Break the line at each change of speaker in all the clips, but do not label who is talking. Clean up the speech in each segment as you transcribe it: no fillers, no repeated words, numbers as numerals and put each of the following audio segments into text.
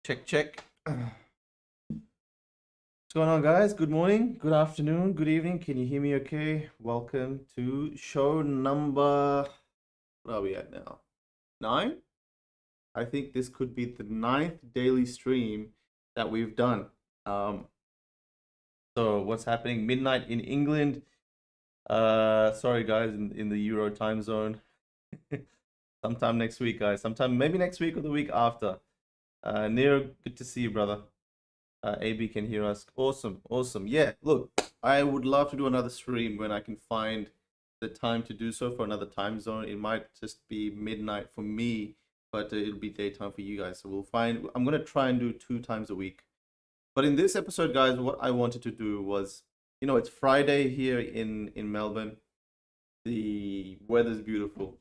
Check, check. What's going on, guys? Good morning, good afternoon, good evening. Can you hear me okay? Welcome to show number, what are we at now? 9? I think this could be the 9th daily stream that we've done. So what's happening? Midnight in England. Sorry, guys, in the Euro time zone. Sometime next week, guys. Sometime maybe next week or the week after. Nero, good to see you, brother. AB can hear us. Awesome, awesome. Yeah, look, I would love to do another stream when I can find the time to do so for another time zone. It might just be midnight for me, but it'll be daytime for you guys. So we'll find, I'm going to try and do 2 times a week. But in this episode, guys, what I wanted to do was, you know, it's Friday here in Melbourne. The weather's beautiful.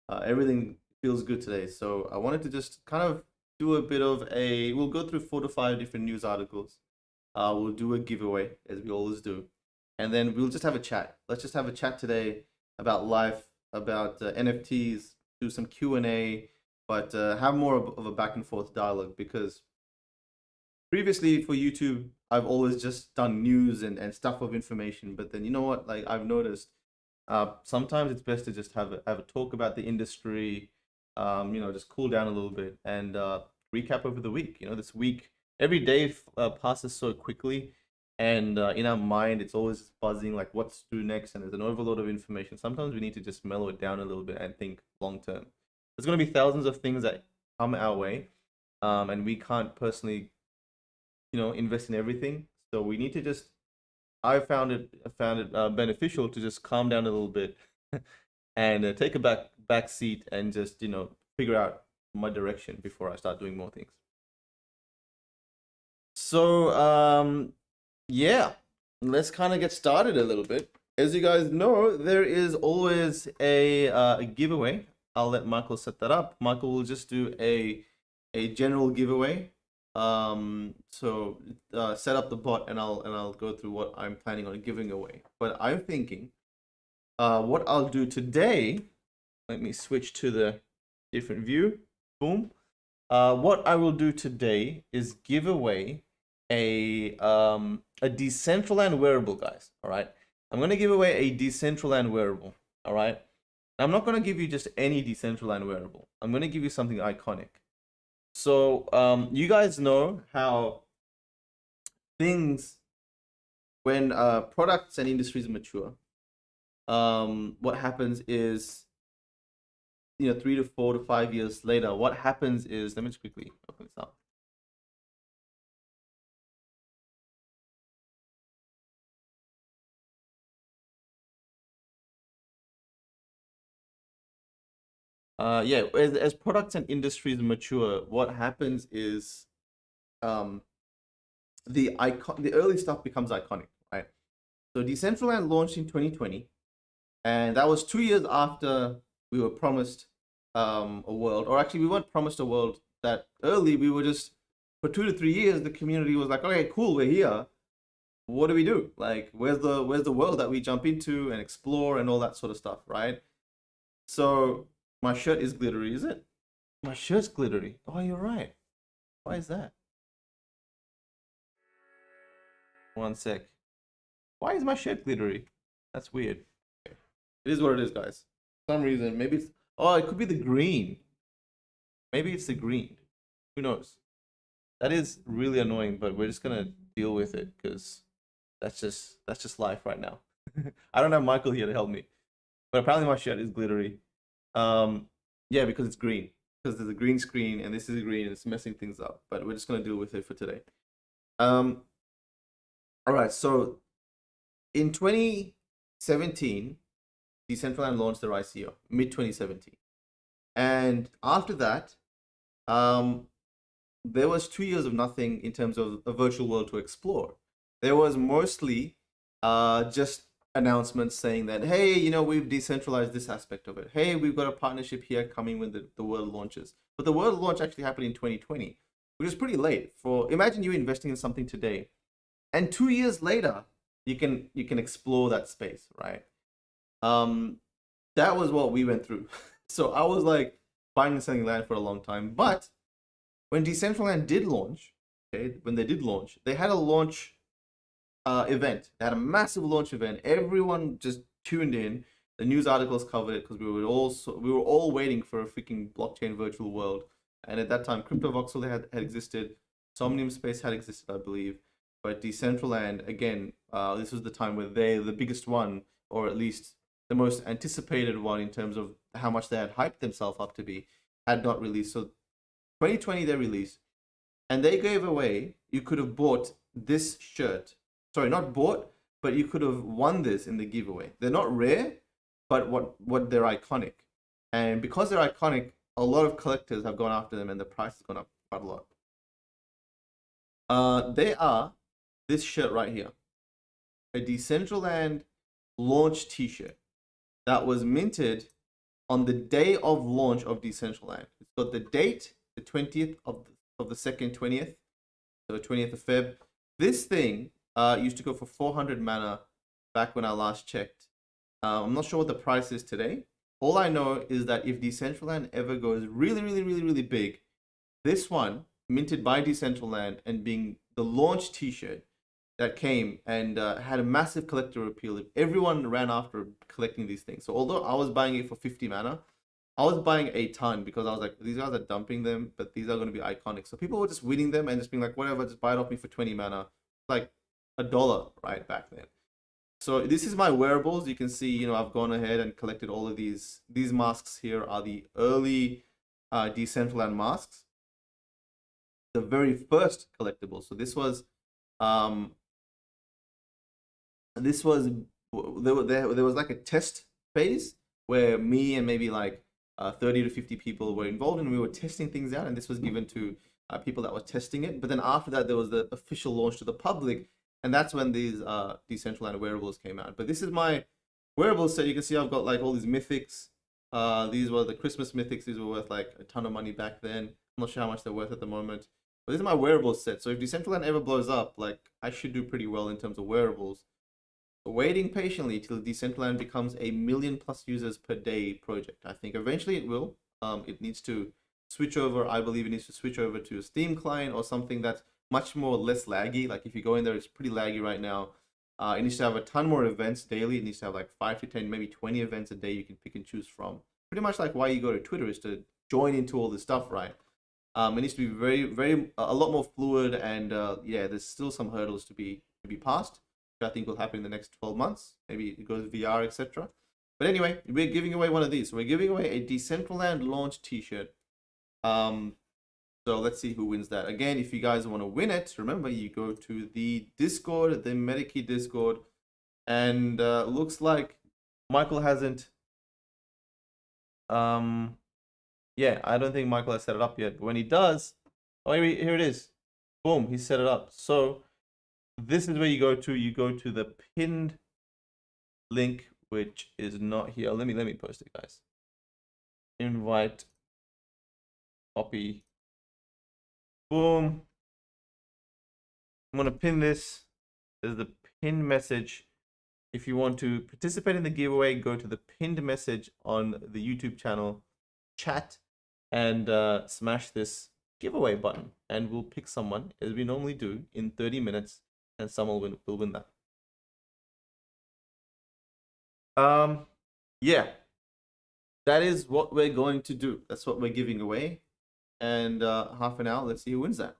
Everything feels good today. So I wanted to just kind of do a bit of a, we'll go through 4 to 5 different news articles. We'll do a giveaway, as we always do. And then we'll just have a chat. Let's just have a chat today about life, about NFTs, do some Q&A, but have more of a back and forth dialogue, because previously for YouTube, I've always just done news and stuff of information. But then, you know what, like I've noticed, sometimes it's best to just have a talk about the industry, you know, just cool down a little bit and recap over the week. You know, this week, every day passes so quickly, and in our mind, it's always buzzing like what's to do next, and there's an overload of information. Sometimes we need to just mellow it down a little bit and think long term. There's going to be thousands of things that come our way, and we can't personally, you know, invest in everything. So we need to just, I found it beneficial to just calm down a little bit and take a back seat and just, you know, figure out my direction before I start doing more things. So yeah, let's kind of get started a little bit. As you guys know, there is always a giveaway. I'll let Michael set that up. Michael will just do a general giveaway. So set up the bot and I'll go through what I'm planning on giving away. But I'm thinking what I'll do today, let me switch to the different view. Boom. What I will do today is give away a Decentraland wearable, guys. All right. I'm going to give away a Decentraland wearable. All right. I'm not going to give you just any Decentraland wearable. I'm going to give you something iconic. So you guys know how things, when products and industries mature, what happens is, you know, 3 to 4 to 5 years later, what happens is, let me just quickly open this up. Yeah, as products and industries mature, what happens is the early stuff becomes iconic, right? So Decentraland launched in 2020, and that was 2 years after we were promised a world, or actually we weren't promised a world that early. We were just, for 2 to 3 years, the community was like, okay, cool, we're here. What do we do? Like, where's the world that we jump into and explore and all that sort of stuff, right? So my shirt is glittery, is it? My shirt's glittery. Oh, you're right. Why is that? One sec. Why is my shirt glittery? That's weird. Okay. It is what it is, guys. For some reason, maybe it's, oh, it could be the green. Maybe it's the green. Who knows? That is really annoying, but we're just gonna deal with it because that's just life right now. I don't have Michael here to help me, but apparently my shirt is glittery. Yeah, because it's green. Because there's a green screen and this is green and it's messing things up. But we're just gonna deal with it for today. All right. So in 2017, Decentraland launched their ICO, mid 2017, and after that, there was 2 years of nothing in terms of a virtual world to explore. There was mostly just announcements saying that, hey, you know, we've decentralized this aspect of it. Hey, we've got a partnership here coming when the world launches. But the world launch actually happened in 2020, which is pretty late. For, imagine you investing in something today, and 2 years later, you can explore that space, right? That was what we went through. So I was like buying and selling land for a long time, but when Decentraland did launch, okay, when they did launch, they had a launch event. They had a massive launch event. Everyone just tuned in. The news articles covered it because we were all waiting for a freaking blockchain virtual world. And at that time, CryptoVoxel had existed, Somnium Space had existed, I believe. But Decentraland, again, this was the time where they, the biggest one, or at least the most anticipated one in terms of how much they had hyped themselves up to be, had not released. So 2020 they released, and they gave away, you could have bought this shirt. Sorry, not bought, but you could have won this in the giveaway. They're not rare, but what they're iconic. And because they're iconic, a lot of collectors have gone after them and the price has gone up quite a lot. They are this shirt right here. A Decentraland launch t-shirt that was minted on the day of launch of Decentraland. It's got the date, the 20th of the 2nd, 20th, so 20th of Feb. This thing used to go for 400 mana back when I last checked. I'm not sure what the price is today. All I know is that if Decentraland ever goes really big, this one, minted by Decentraland and being the launch t-shirt that came and had a massive collector appeal. Everyone ran after collecting these things. So although I was buying it for 50 mana, I was buying a ton because I was like, these guys are dumping them, but these are going to be iconic. So people were just winning them and just being like, whatever, just buy it off me for 20 mana. Like $1 right back then. So this is my wearables. You can see, you know, I've gone ahead and collected all of these. These masks here are the early Decentraland masks. The very first collectible. So this was there was like a test phase where me and maybe like 30 to 50 people were involved, and we were testing things out, and this was given to people that were testing it. But then after that, there was the official launch to the public, and that's when these Decentraland wearables came out. But this is my wearables set. You can see I've got like all these mythics. These were the Christmas mythics. These were worth like a ton of money back then. I'm not sure how much they're worth at the moment. But this is my wearables set. So if Decentraland ever blows up, like I should do pretty well in terms of wearables. Waiting patiently till Decentraland becomes a 1 million+ users per day project. I think eventually it will. It needs to switch over. I believe it needs to switch over to a Steam client or something that's much more less laggy. Like if you go in there, it's pretty laggy right now. It needs to have a ton more events daily. It needs to have like 5 to 10, maybe 20 events a day you can pick and choose from. Pretty much like why you go to Twitter is to join into all this stuff, right? It needs to be a lot more fluid, and yeah, there's still some hurdles to be passed. I think will happen in the next 12 months. Maybe it goes VR, etc. But anyway, we're giving away one of these. So we're giving away a Decentraland launch t-shirt. So let's see who wins that. Again, if you guys want to win it, remember you go to the Discord, the Medikey Discord, and looks like Michael hasn't. Yeah, I don't think Michael has set it up yet. But when he does, oh, here it is. Boom, he set it up. So this is where you go to the pinned link, which is not here. Let me post it, guys. Invite, copy, boom. I'm gonna pin this. There's the pinned message. If you want to participate in the giveaway, go to the pinned message on the YouTube channel, chat, and smash this giveaway button, and we'll pick someone as we normally do in 30 minutes. And someone will win that. Yeah, that is what we're going to do. That's what we're giving away. And half an hour, let's see who wins that.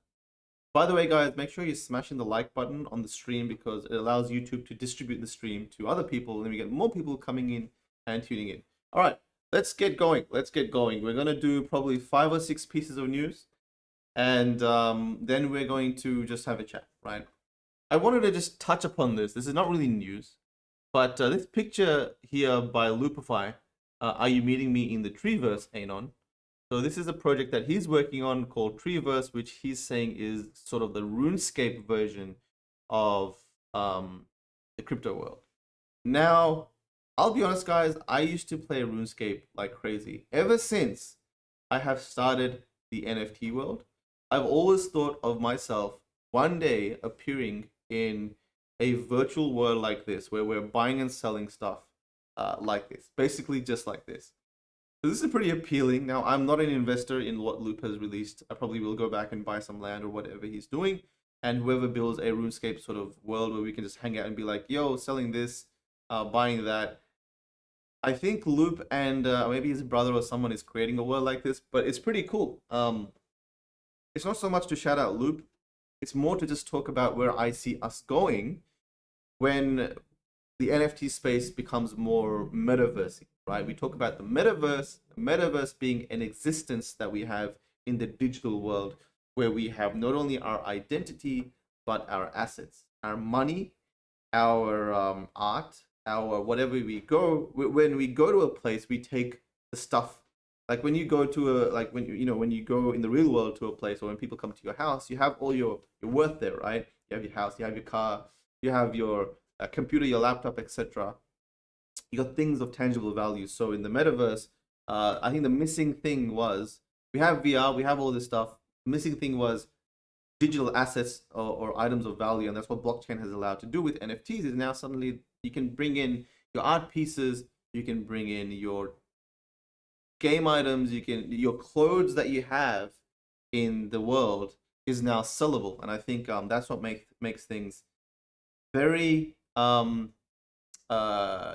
By the way, guys, make sure you're smashing the like button on the stream because it allows YouTube to distribute the stream to other people, and then we get more people coming in and tuning in. All right, let's get going. Let's get going. We're gonna do probably 5 or 6 pieces of news, and then we're going to just have a chat, right? I wanted to just touch upon this. This is not really news, but this picture here by Loopify, Are You Meeting Me in the Treeverse, Anon? So this is a project that he's working on called Treeverse, which he's saying is sort of the RuneScape version of the crypto world. Now, I'll be honest, guys, I used to play RuneScape like crazy. Ever since I have started the NFT world, I've always thought of myself one day appearing in a virtual world like this, where we're buying and selling stuff like this, basically just like this. So this is pretty appealing. Now, I'm not an investor in what Loop has released. I probably will go back and buy some land or whatever he's doing. And whoever builds a RuneScape sort of world where we can just hang out and be like, yo, selling this, buying that. I think Loop and maybe his brother or someone is creating a world like this, but it's pretty cool. It's not so much to shout out Loop. It's more to just talk about where I see us going when the NFT space becomes more metaverse, right? We talk about the metaverse being an existence that we have in the digital world where we have not only our identity, but our assets, our money, our art, our whatever we go. When we go to a place, we take the stuff. Like when you go to a, like when when you go in the real world to a place, or when people come to your house, you have all your worth there, right? You have your house, you have your car, you have your computer, your laptop, etc. You got things of tangible value. So in the metaverse, I think the missing thing was we have VR, we have all this stuff. The missing thing was digital assets or items of value, and that's what blockchain has allowed to do with NFTs. Is now suddenly you can bring in your art pieces, you can bring in your game items, your clothes that you have in the world is now sellable, and I think that's what makes things very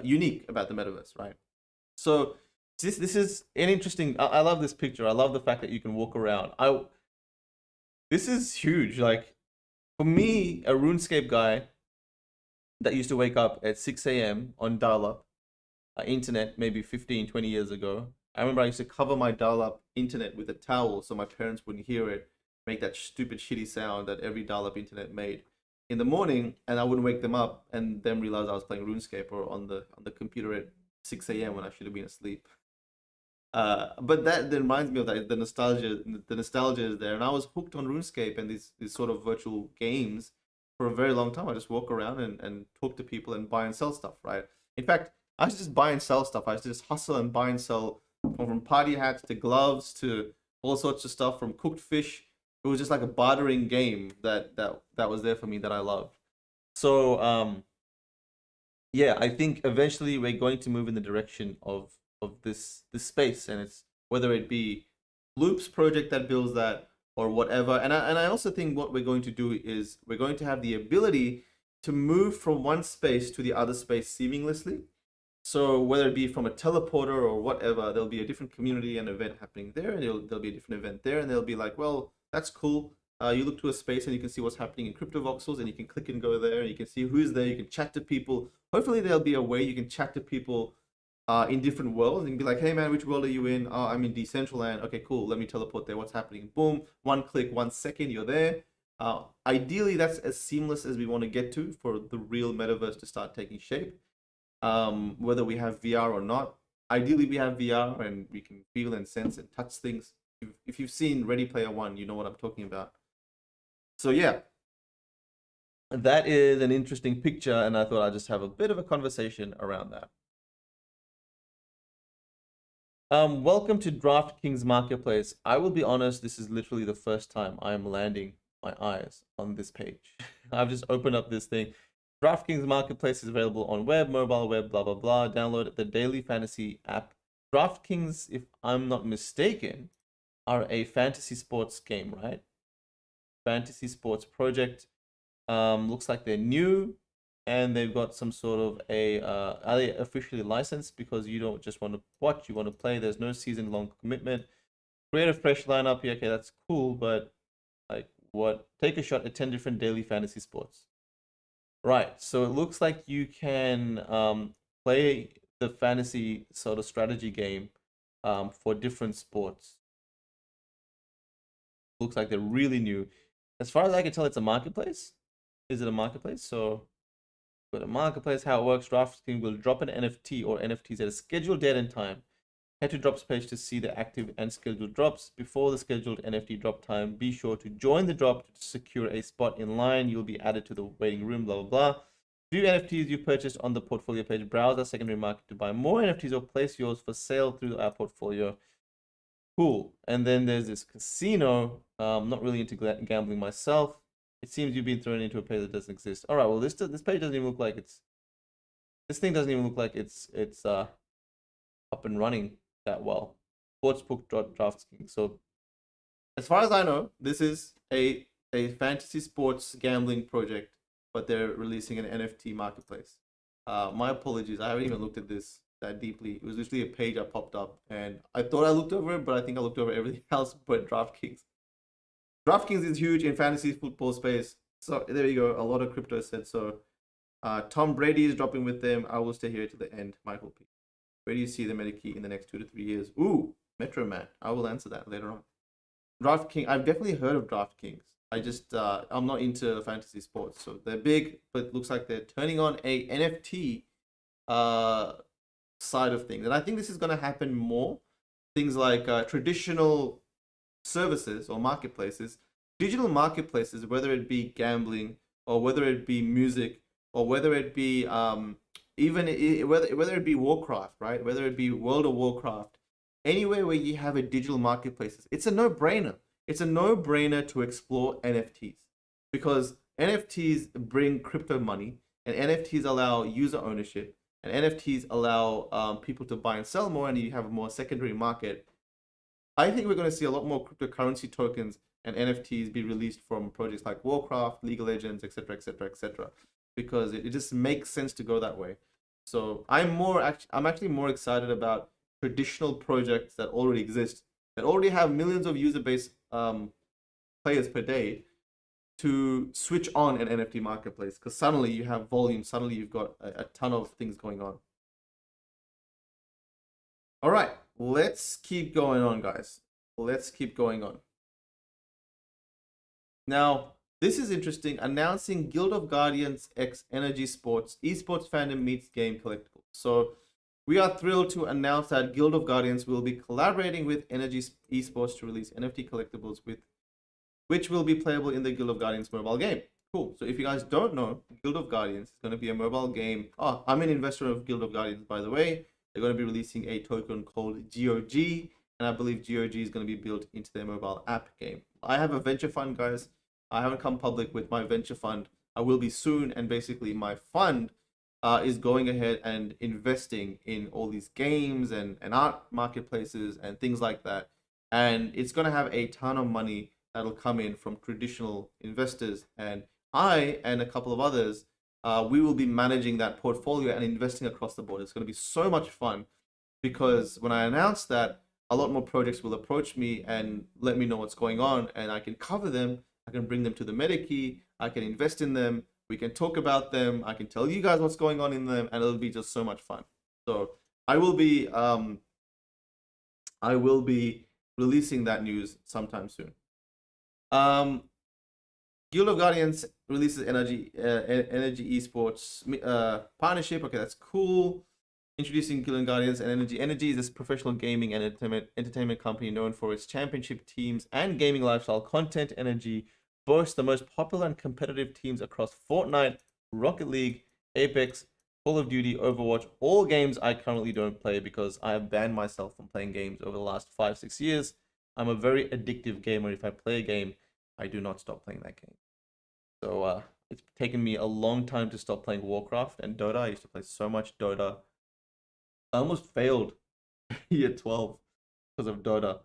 unique about the metaverse, right? So this is an interesting. I love this picture. I love the fact that you can walk around. This is huge. Like for me, a RuneScape guy that used to wake up at 6 a.m. on dial-up internet maybe 15, 20 years ago. I remember I used to cover my dial-up internet with a towel so my parents wouldn't hear it make that stupid shitty sound that every dial-up internet made in the morning, and I wouldn't wake them up and then realize I was playing RuneScape or on the computer at 6 a.m. when I should have been asleep. But that reminds me of that the nostalgia is there, and I was hooked on RuneScape and these sort of virtual games for a very long time. I just walk around and talk to people and buy and sell stuff, right? In fact, I used to just buy and sell stuff. I used to just hustle and buy and sell from party hats to gloves to all sorts of stuff, from cooked fish. It was just like a bartering game that was there for me that I loved. So yeah, I think eventually we're going to move in the direction of this space, and it's whether it be Loop's project that builds that or whatever. And I also think what we're going to do is we're going to have the ability to move from one space to the other space seamlessly. So whether it be from a teleporter or whatever, there'll be a different community and event happening there, and there'll be a different event there, and they'll be like, well, that's cool. You look to a space and you can see what's happening in crypto voxels, and you can click and go there, and you can see who's there. You can chat to people. Hopefully there'll be a way you can chat to people in different worlds and be like, hey man, which world are you in? Oh, I'm in Decentraland. Okay, cool. Let me teleport there. What's happening? Boom. One click, 1 second, you're there. Ideally, that's as seamless as we want to get to for the real metaverse to start taking shape. Whether we have VR or not. Ideally, we have VR and we can feel and sense and touch things. If you've seen Ready Player One, you know what I'm talking about. So yeah, that is an interesting picture, and I thought I'd just have a bit of a conversation around that. Welcome to DraftKings Marketplace. I will be honest, this is literally the first time I am landing my eyes on this page. I've just opened up this thing. DraftKings Marketplace is available on web, mobile, web, blah, blah, blah. Download the daily fantasy app. DraftKings, if I'm not mistaken, are a fantasy sports game, right? Fantasy sports project. Looks like they're new, and they've got some sort of are they officially licensed? Because you don't just want to watch, you want to play. There's no season-long commitment. Create a fresh lineup. Yeah, okay, that's cool, but like what? Take a shot at 10 different daily fantasy sports. Right, so it looks like you can play the fantasy sort of strategy game for different sports. Looks like they're really new. As far as I can tell, it's a marketplace. Is it a marketplace? So, go to marketplace. How it works: DraftKings will drop an NFT or NFTs at a scheduled date and time. Head to drops page to see the active and scheduled drops. Before the scheduled NFT drop time, be sure to join the drop to secure a spot in line. You'll be added to the waiting room, blah, blah, blah. View NFTs you purchased on the portfolio page. Browse our secondary market to buy more NFTs or place yours for sale through our portfolio. Cool. And then there's this casino. I'm not really into gambling myself. It seems you've been thrown into a page that doesn't exist. All right, well, this page doesn't even look like this thing doesn't even look like it's up and running that well. sportsbook.DraftKings. So as far as I know, this is a fantasy sports gambling project, but they're releasing an NFT marketplace. My apologies, I haven't even looked at this that deeply. It was literally a page I popped up, and I thought I looked over it, but I think I looked over everything else but DraftKings. DraftKings is huge in fantasy football space. So there you go. A lot of crypto said so. Tom Brady is dropping with them. I will stay here to the end. Michael P. Where do you see the meta key in the next 2 to 3 years? Ooh, Metro Man. I will answer that later on. DraftKings. I've definitely heard of DraftKings. I just I'm not into fantasy sports, so they're big, but looks like they're turning on a NFT side of things, and I think this is going to happen more. Things like traditional services or marketplaces, digital marketplaces, whether it be gambling or whether it be music or whether it be whether it be Warcraft, right? Whether it be World of Warcraft, anywhere where you have a digital marketplaces, it's a no-brainer. It's a no-brainer to explore NFTs because NFTs bring crypto money and NFTs allow user ownership and NFTs allow people to buy and sell more, and you have a more secondary market. I think we're going to see a lot more cryptocurrency tokens and NFTs be released from projects like Warcraft, League of Legends, etc., etc., etc., because it just makes sense to go that way. So I'm actually more excited about traditional projects that already exist, that already have millions of user base players per day, to switch on an NFT marketplace, because suddenly you have volume, suddenly you've got a ton of things going on. All right, let's keep going on, guys. Let's keep going on. Now, this is interesting. Announcing Guild of Guardians x Energy Sports Esports fandom meets game collectibles. So we are thrilled to announce that Guild of Guardians will be collaborating with Energy Esports to release NFT collectibles which will be playable in the Guild of Guardians mobile game. Cool. So if you guys don't know, Guild of Guardians is going to be a mobile game. Oh, I'm an investor of Guild of Guardians, by the way. They're going to be releasing a token called GOG, and I believe GOG is going to be built into their mobile app game. I have a venture fund, guys. I haven't come public with my venture fund. I will be soon, and basically my fund is going ahead and investing in all these games and art marketplaces and things like that. And it's going to have a ton of money that'll come in from traditional investors, and I and a couple of others, we will be managing that portfolio and investing across the board. It's going to be so much fun, because when I announce that, a lot more projects will approach me and let me know what's going on, and I can cover them. I can bring them to the meta key. I can invest in them. We can talk about them. I can tell you guys what's going on in them, and it'll be just so much fun. So I will be releasing that news sometime soon. Guild of Guardians releases Energy Esports partnership. Okay, that's cool. Introducing Guild of Guardians and Energy. Energy is this professional gaming and entertainment company known for its championship teams and gaming lifestyle content. Energy boasts the most popular and competitive teams across Fortnite, Rocket League, Apex, Call of Duty, Overwatch, all games I currently don't play because I have banned myself from playing games over the last 5-6 years. I'm a very addictive gamer. If I play a game, I do not stop playing that game. So it's taken me a long time to stop playing Warcraft and Dota. I used to play so much Dota. I almost failed year 12 because of Dota.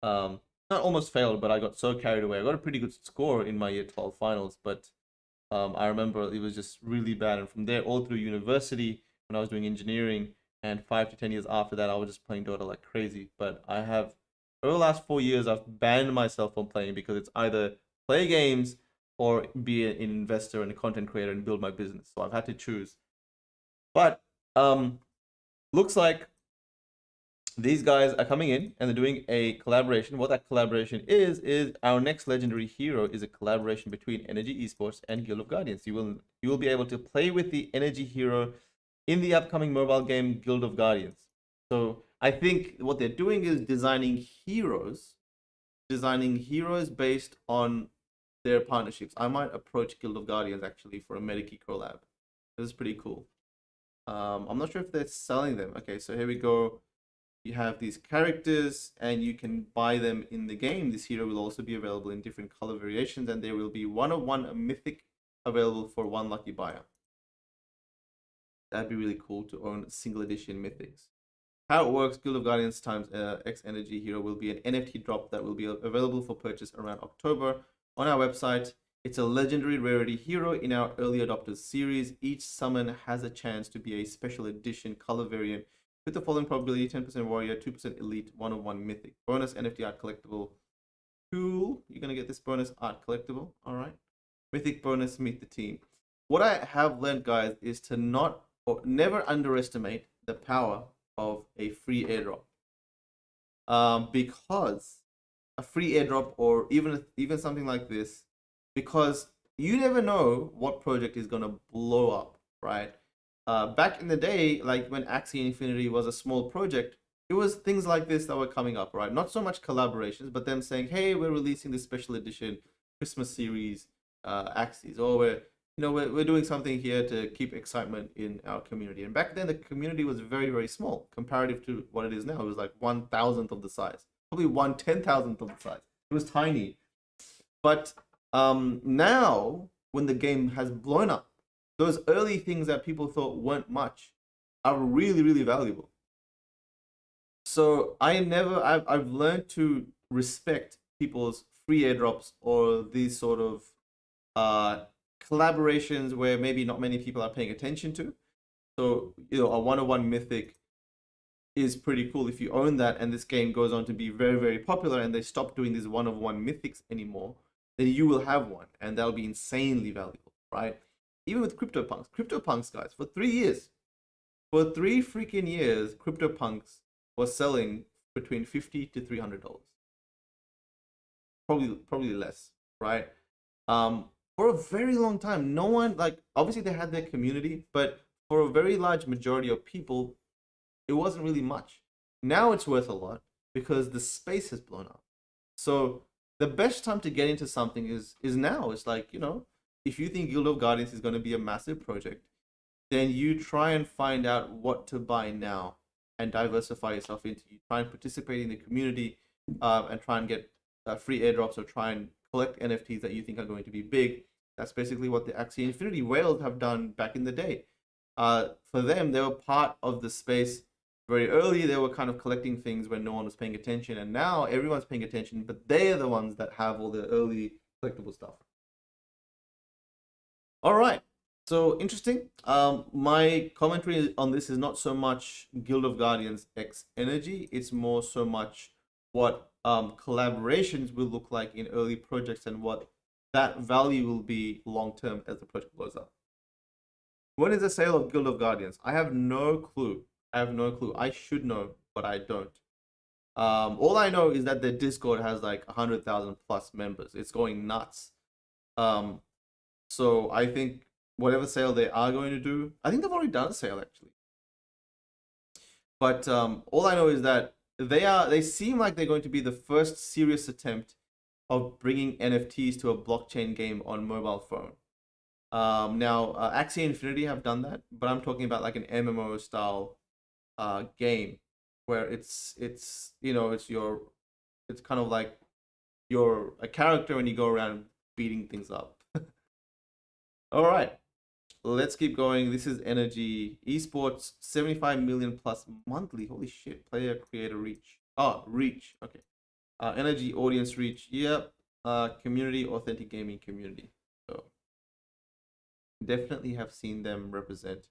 Not almost failed, but I got so carried away. I got a pretty good score in my year 12 finals, but I remember it was just really bad. And from there, all through university, when I was doing engineering, and 5 to 10 years after that, I was just playing Dota like crazy. But I have, over the last 4 years, I've banned myself from playing because it's either play games or be an investor and a content creator and build my business. So I've had to choose. But looks like these guys are coming in and they're doing a collaboration. What that collaboration is our next legendary hero is a collaboration between Energy Esports and Guild of Guardians. You will be able to play with the Energy hero in the upcoming mobile game Guild of Guardians. So I think what they're doing is designing heroes based on their partnerships. I might approach Guild of Guardians actually for a Medikey collab. This is pretty cool. I'm not sure if they're selling them. Okay, so here we go. You have these characters and you can buy them in the game. This hero will also be available in different color variations, and there will be 1/1 mythic available for one lucky buyer. That'd be really cool to own single edition mythics. how it works, Guild of Guardians times X Energy Hero will be an NFT drop that will be available for purchase around October on our website. It's a legendary rarity hero in our early adopters series. Each summon has a chance to be a special edition color variant with the following probability: 10% warrior, 2% elite, 1/1 mythic. Bonus NFT art collectible. Cool. You're going to get this bonus art collectible. All right. Mythic bonus, meet the team. What I have learned, guys, is to not or never underestimate the power of a free airdrop. Because a free airdrop, or even something like this, because you never know what project is going to blow up, right? Back in the day, like when Axie Infinity was a small project, it was things like this that were coming up, right? Not so much collaborations, but them saying, hey, we're releasing this special edition Christmas series Axies, or we're doing something here to keep excitement in our community. And back then, the community was very, very small comparative to what it is now. It was like 1/1000th of the size, probably 1/10,000th of the size. It was tiny. But now, when the game has blown up, those early things that people thought weren't much are really, really valuable. So I've learned to respect people's free airdrops or these sort of collaborations where maybe not many people are paying attention to. So, a 1/1 mythic is pretty cool if you own that, and this game goes on to be very, very popular, and they stop doing these 1/1 mythics anymore, then you will have one, and that'll be insanely valuable, right? Even with CryptoPunks, guys, for 3 years, for 3 freaking years, CryptoPunks was selling between $50 to $300, probably less, right? For a very long time, no one, like, obviously they had their community, but for a very large majority of people, it wasn't really much. Now it's worth a lot because the space has blown up. So the best time to get into something is now. It's like, if you think Guild of Guardians is going to be a massive project, then you try and find out what to buy now and diversify yourself into. You try and participate in the community and try and get free airdrops, or try and collect NFTs that you think are going to be big. That's basically what the Axie Infinity whales have done back in the day. For them, they were part of the space very early. They were kind of collecting things when no one was paying attention, and now everyone's paying attention, but they're the ones that have all the early collectible stuff. All right, so interesting. My commentary on this is not so much Guild of Guardians X Energy. It's more so much what collaborations will look like in early projects and what that value will be long term as the project blows up. When is the sale of Guild of Guardians? I have no clue. I should know, but I don't. All I know is that the Discord has like 100,000 plus members. It's going nuts. So I think whatever sale they are going to do, I think they've already done a sale actually. But all I know is that they seem like they're going to be the first serious attempt of bringing NFTs to a blockchain game on mobile phone. Now, Axie Infinity have done that, but I'm talking about like an MMO style game where it's kind of like you're a character and you go around beating things up. All right, let's keep going. This is Energy Esports, 75 million plus monthly. Holy shit! Player creator reach. Oh, reach. Okay. Energy audience reach. Yep. Community, authentic gaming community. So definitely have seen them represent.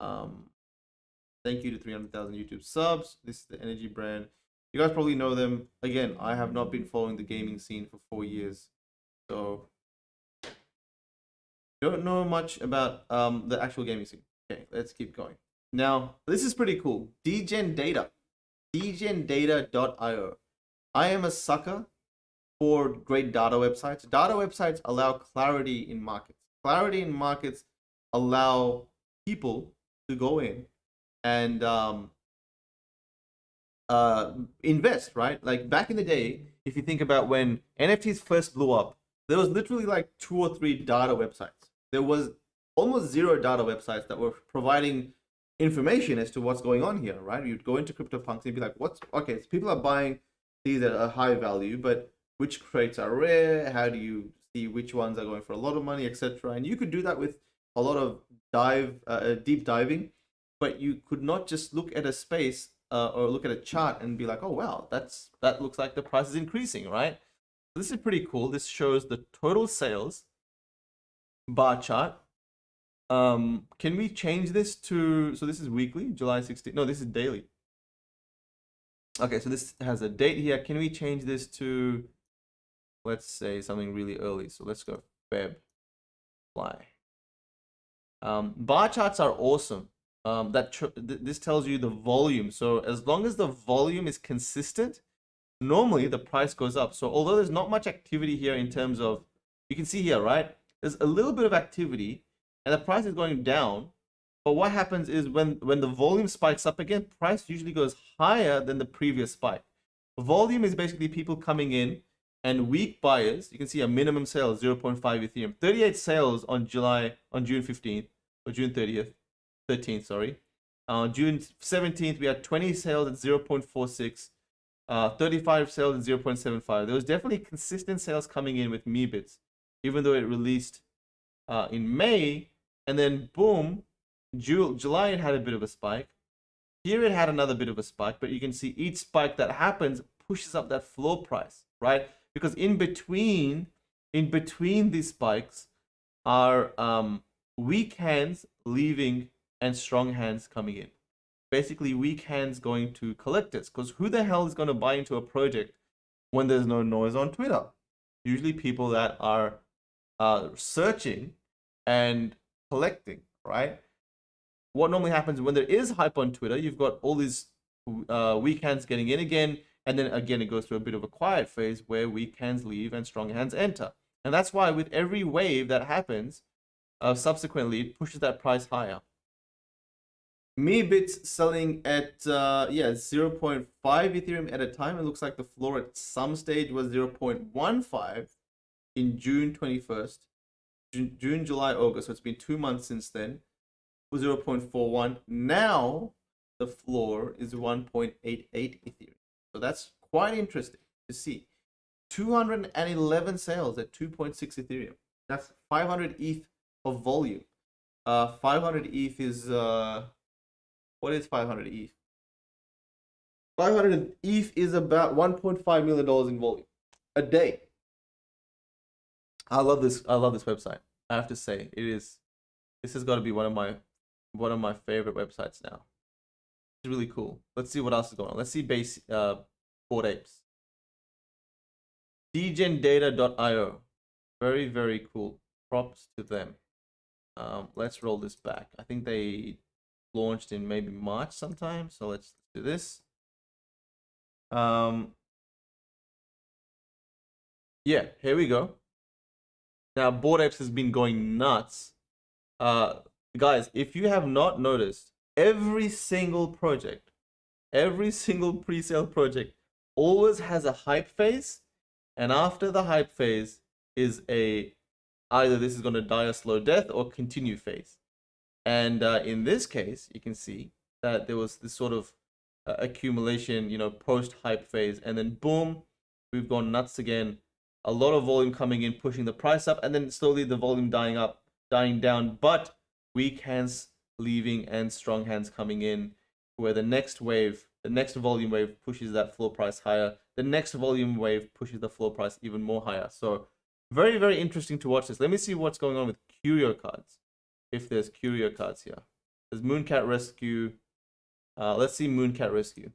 Thank you to 300,000 YouTube subs. This is the Energy brand. You guys probably know them. Again, I have not been following the gaming scene for 4 years, so don't know much about the actual gaming scene. Okay, let's keep going. Now, this is pretty cool. DGN Data. DGNData.io. I am a sucker for great data websites. Data websites allow clarity in markets. Clarity in markets allow people to go in and invest, right? Like back in the day, if you think about when NFTs first blew up, there was literally like 2 or 3 data websites. There was almost 0 data websites that were providing information as to what's going on here, right? You'd go into CryptoPunks and be like, okay, so people are buying these at a high value, but which crates are rare? How do you see which ones are going for a lot of money, etc.? And you could do that with a lot of deep diving. but you could not just look at a space or look at a chart and be like, oh wow, that looks like the price is increasing, right? This is pretty cool. This shows the total sales bar chart. Can we change this to, so this is weekly, July 16th. No, this is daily. Okay, so this has a date here. Can we change this to, let's say something really early? So let's go Feb fly. Bar charts are awesome. This tells you the volume. So as long as the volume is consistent, normally the price goes up. So although there's not much activity here in terms of, you can see here, right? There's a little bit of activity and the price is going down. But what happens is when the volume spikes up again, price usually goes higher than the previous spike. Volume is basically people coming in, and weak buyers, you can see a minimum sale 0.5 Ethereum. 38 sales on June 15th or June 13th, sorry. June 17th, we had 20 sales at 0.46, 35 sales at 0.75. There was definitely consistent sales coming in with Meebits, even though it released in May, and then boom, July it had a bit of a spike. Here it had another bit of a spike, but you can see each spike that happens pushes up that floor price, right? Because in between these spikes are weak hands leaving and strong hands coming in. Basically, weak hands going to collectors, because who the hell is going to buy into a project when there's no noise on Twitter? Usually people that are searching and collecting, right? What normally happens when there is hype on Twitter, you've got all these weak hands getting in again, and then again it goes through a bit of a quiet phase where weak hands leave and strong hands enter. And that's why with every wave that happens, subsequently it pushes that price higher. Meebits selling at 0.5 Ethereum at a time. It looks like the floor at some stage was 0.15 in June 21st. June, July, August. So it's been 2 months since then. 0.41. Now the floor is 1.88 Ethereum. So that's quite interesting to see. 211 sales at 2.6 Ethereum. That's 500 ETH of volume. 500 ETH is what is 500 ETH? 500 ETH is about $1.5 million in volume a day. I love this website. I have to say, this has got to be one of my favorite websites now. It's really cool. Let's see what else is going on. Let's see BoardApps. DGN Data.io. Very, very cool. Props to them. Let's roll this back. I think they launched in maybe March sometime. So let's do this. Yeah, here we go. Now, BoardApps has been going nuts. Guys, if you have not noticed, every single project, every single pre-sale project always has a hype phase. And after the hype phase is either this is going to die a slow death or continue phase. And in this case, you can see that there was this sort of accumulation, post-hype phase. And then boom, we've gone nuts again. A lot of volume coming in, pushing the price up, and then slowly the volume dying down, but weak hands leaving and strong hands coming in, where the next volume wave pushes that floor price higher. The next volume wave pushes the floor price even more higher. So very, very interesting to watch this. Let me see what's going on with Curio Cards. If there's Curio Cards here. There's Mooncat Rescue. Let's see Mooncat Rescue.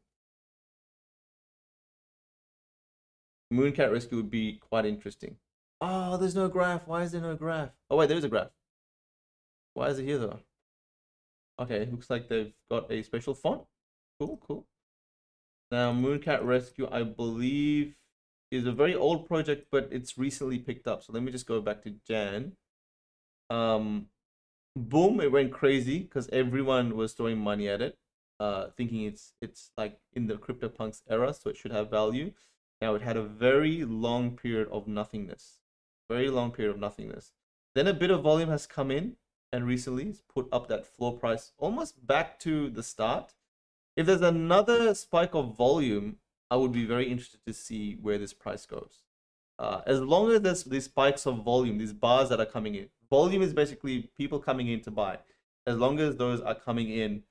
Mooncat Rescue would be quite interesting. Oh, there's no graph. Why is there no graph? Oh, wait, there is a graph. Why is it here, though? Okay, looks like they've got a special font. Cool, cool. Now, Mooncat Rescue, I believe, is a very old project, but it's recently picked up. So let me just go back to Jan. Boom, it went crazy because everyone was throwing money at it, thinking it's like in the CryptoPunks era, so it should have value. Now it had a very long period of nothingness. Very long period of nothingness. Then a bit of volume has come in and recently it's put up that floor price almost back to the start. If there's another spike of volume, I would be very interested to see where this price goes. As long as there's these spikes of volume, these bars that are coming in. Volume is basically people coming in to buy. As long as those are coming in,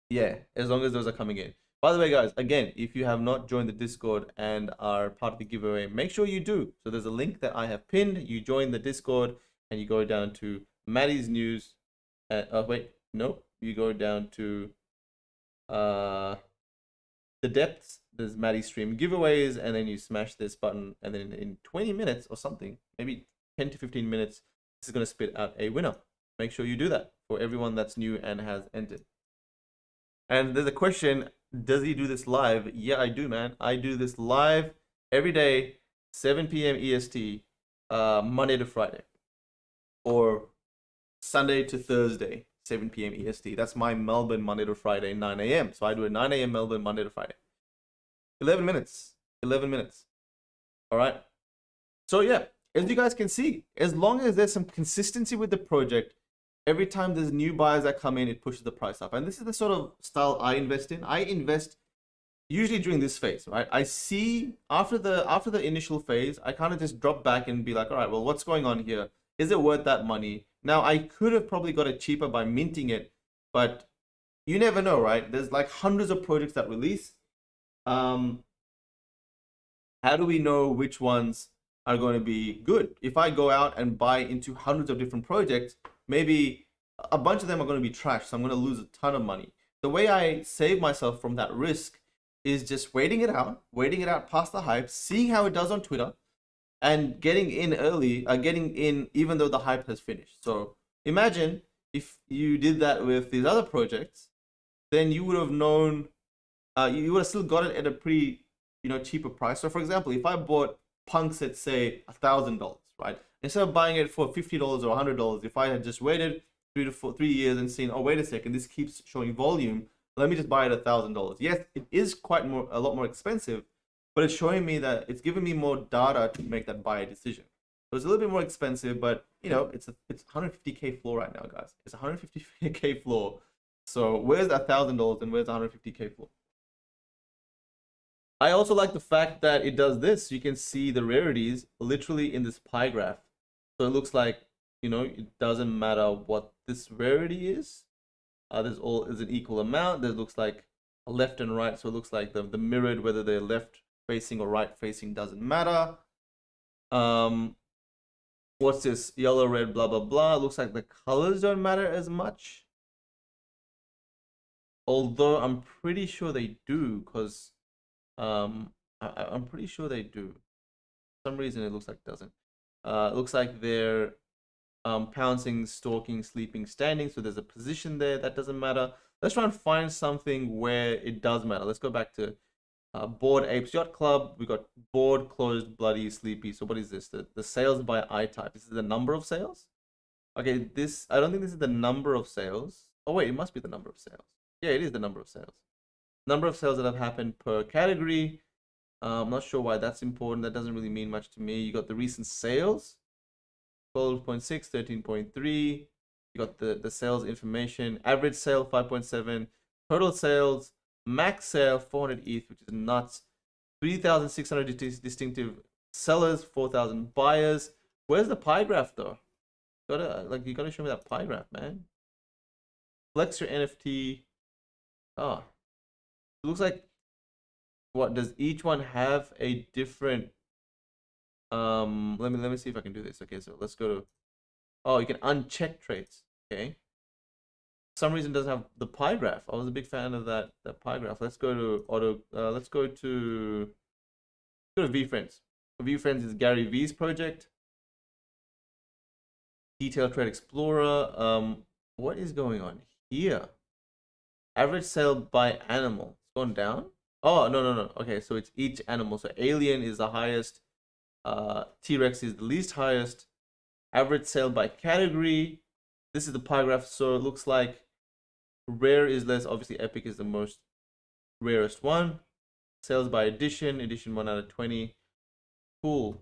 Yeah, as long as those are coming in. By the way, guys, again, if you have not joined the Discord and are part of the giveaway, make sure you do. So there's a link that I have pinned. You join the Discord and you go down to Maddie's news. Wait, no, you go down to the depths. There's Maddie's stream giveaways, and then you smash this button, and then in 20 minutes or something, maybe 10 to 15 minutes, this is going to spit out a winner. Make sure you do that for everyone that's new and has entered. And there's a question, does he do this live? Yeah, I do, man. I do this live every day, 7 p.m. EST, Monday to Friday, or Sunday to Thursday, 7 p.m. EST. That's my Melbourne Monday to Friday, 9 a.m. So I do it 9 a.m. Melbourne Monday to Friday. 11 minutes. 11 minutes. All right. So yeah, as you guys can see, as long as there's some consistency with the project, every time there's new buyers that come in, it pushes the price up. And this is the sort of style I invest in. I invest usually during this phase, right? I see after the initial phase, I kind of just drop back and be like, all right, well, what's going on here? Is it worth that money? Now, I could have probably got it cheaper by minting it, but you never know, right? There's like hundreds of projects that release. How do we know which ones are going to be good? If I go out and buy into hundreds of different projects, maybe a bunch of them are going to be trash, so I'm going to lose a ton of money. The way I save myself from that risk is just waiting it out past the hype, seeing how it does on Twitter, and getting in early, getting in even though the hype has finished. So imagine if you did that with these other projects, then you would have known, you would have still got it at a pretty, cheaper price. So for example, if I bought Punks at say $1,000, right? Instead of buying it for $50 or $100, if I had just waited 3 years and seen, oh wait a second, this keeps showing volume, let me just buy it at $1,000. Yes, it is a lot more expensive, but it's showing me that it's giving me more data to make that buy decision. So it's a little bit more expensive, but it's 150K floor right now, guys. It's 150K floor. So where's $1,000 and where's 150K floor? I also like the fact that it does this. You can see the rarities literally in this pie graph. So it looks like, it doesn't matter what this rarity is. There's all is an equal amount. There looks like a left and right. So it looks like the mirrored, whether they're left facing or right facing, doesn't matter. What's this? Yellow, red, blah, blah, blah. It looks like the colors don't matter as much. Although I'm pretty sure they do, because I'm pretty sure they do. For some reason it looks like it doesn't. It looks like they're pouncing, stalking, sleeping, standing. So there's a position there that doesn't matter. Let's try and find something where it does matter. Let's go back to BoardApps Yacht Club. We got bored, closed, bloody, sleepy. So what is this? The sales by I type. This is the number of sales. Okay, I don't think this is the number of sales. Oh wait, it must be the number of sales. Yeah, it is the number of sales. Number of sales that have happened per category. I'm not sure why that's important. That doesn't really mean much to me. You got the recent sales, 12.6, 13.3. You got the sales information. Average sale, 5.7. Total sales, max sale, 400 ETH, which is nuts. 3,600 distinctive sellers, 4,000 buyers. Where's the pie graph though? You gotta show me that pie graph, man. Flex your NFT. Oh. It looks like, what does each one have a different let me see if I can do this. Okay, so let's go to, oh, you can uncheck traits. Okay, for some reason it doesn't have the pie graph. I was a big fan of that pie graph. Let's go to let's go to VFriends. VFriends is Gary V's project. Detailed Trade Explorer. What is going on here? Average sale by animal. It's gone down. Oh, no. Okay, so it's each animal. So alien is the highest. T-Rex is the least highest. Average sale by category. This is the pie graph. So it looks like rare is less. Obviously, epic is the most rarest one. Sales by edition. Edition 1 out of 20. Cool.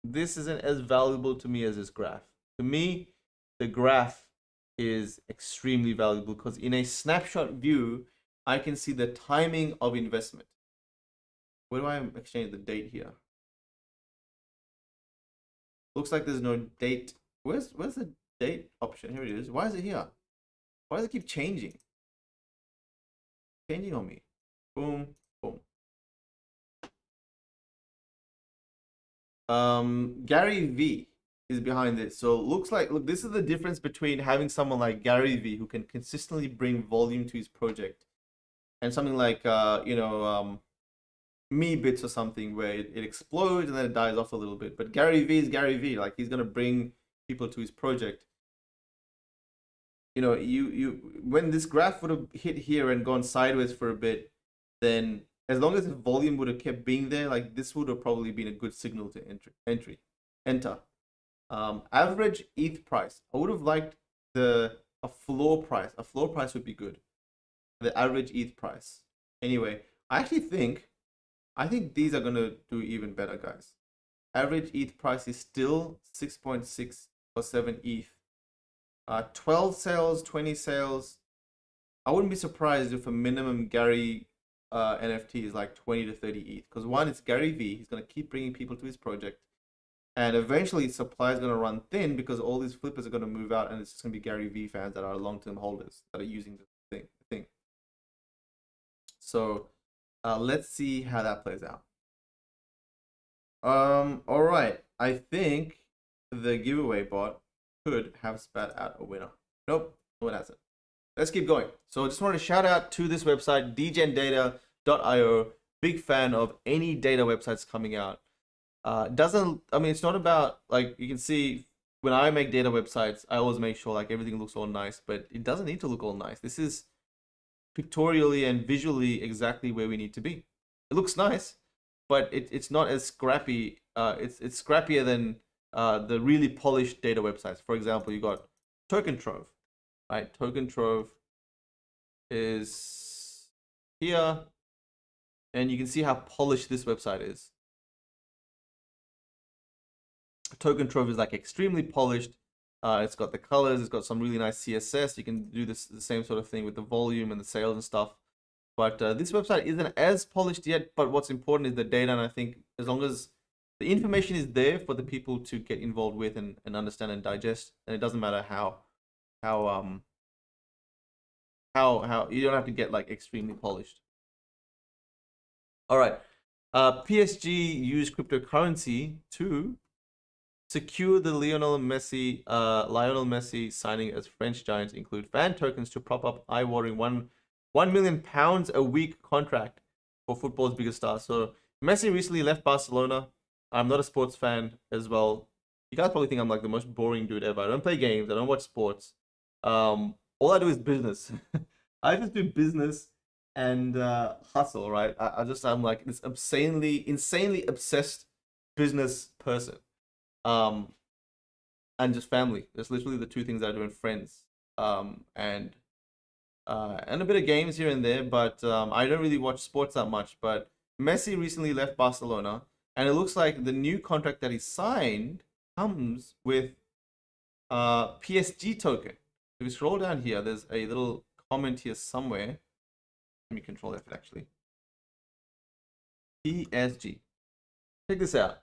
This isn't as valuable to me as this graph. To me, the graph is extremely valuable because in a snapshot view, I can see the timing of investment. Where do I exchange the date here? Looks like there's no date. Where's the date option. Here it is. Why is it here? Why does it keep changing? Changing on me. Boom, boom. Gary V is behind this. So looks like, look, this is the difference between having someone like Gary V who can consistently bring volume to his project and something like me bits or something where it explodes and then it dies off a little bit. But Gary V is Gary V. Like, he's gonna bring people to his project. You know, you when this graph would have hit here and gone sideways for a bit, then as long as the volume would have kept being there, like this would have probably been a good signal to enter. Average ETH price. I would have liked a floor price. A floor price would be good. The average ETH price. Anyway, I think these are gonna do even better, guys. Average ETH price is still 6.6 or 7 ETH. 12 sales, 20 sales. I wouldn't be surprised if a minimum Gary NFT is like 20 to 30 ETH. Because one, it's Gary V. He's gonna keep bringing people to his project, and eventually supply is gonna run thin because all these flippers are gonna move out, and it's just gonna be Gary V fans that are long-term holders that are using the thing. So let's see how that plays out. All right. I think the giveaway bot could have spat out a winner. Nope, no one hasn't. Let's keep going. So I just wanted to shout out to this website, DGNData.io. Big fan of any data websites coming out. It's not about, like, you can see when I make data websites, I always make sure like everything looks all nice, but it doesn't need to look all nice. This is pictorially and visually exactly where we need to be. It looks nice, but it's not as scrappy. It's scrappier than the really polished data websites. For example, you got Token Trove, right? Token Trove is here, and you can see how polished this website is. Token Trove is like extremely polished. It's got the colors, it's got some really nice CSS. You can do the same sort of thing with the volume and the sales and stuff. But this website isn't as polished yet, but what's important is the data, and I think as long as the information is there for the people to get involved with and understand and digest, and it doesn't matter how you don't have to get like extremely polished. All right, PSG used cryptocurrency to secure the Lionel Messi signing as French giants include fan tokens to prop up eye-watering £1 million a week contract for football's biggest star. So Messi recently left Barcelona. I'm not a sports fan as well. You guys probably think I'm like the most boring dude ever. I don't play games. I don't watch sports. All I do is business. I just do business and hustle, right? I'm like this insanely obsessed business person. And just family. That's literally the two things I do, and friends. And a bit of games here and there, but I don't really watch sports that much. But Messi recently left Barcelona, and it looks like the new contract that he signed comes with PSG token. If we scroll down here, there's a little comment here somewhere. Let me control F it actually. PSG. Check this out.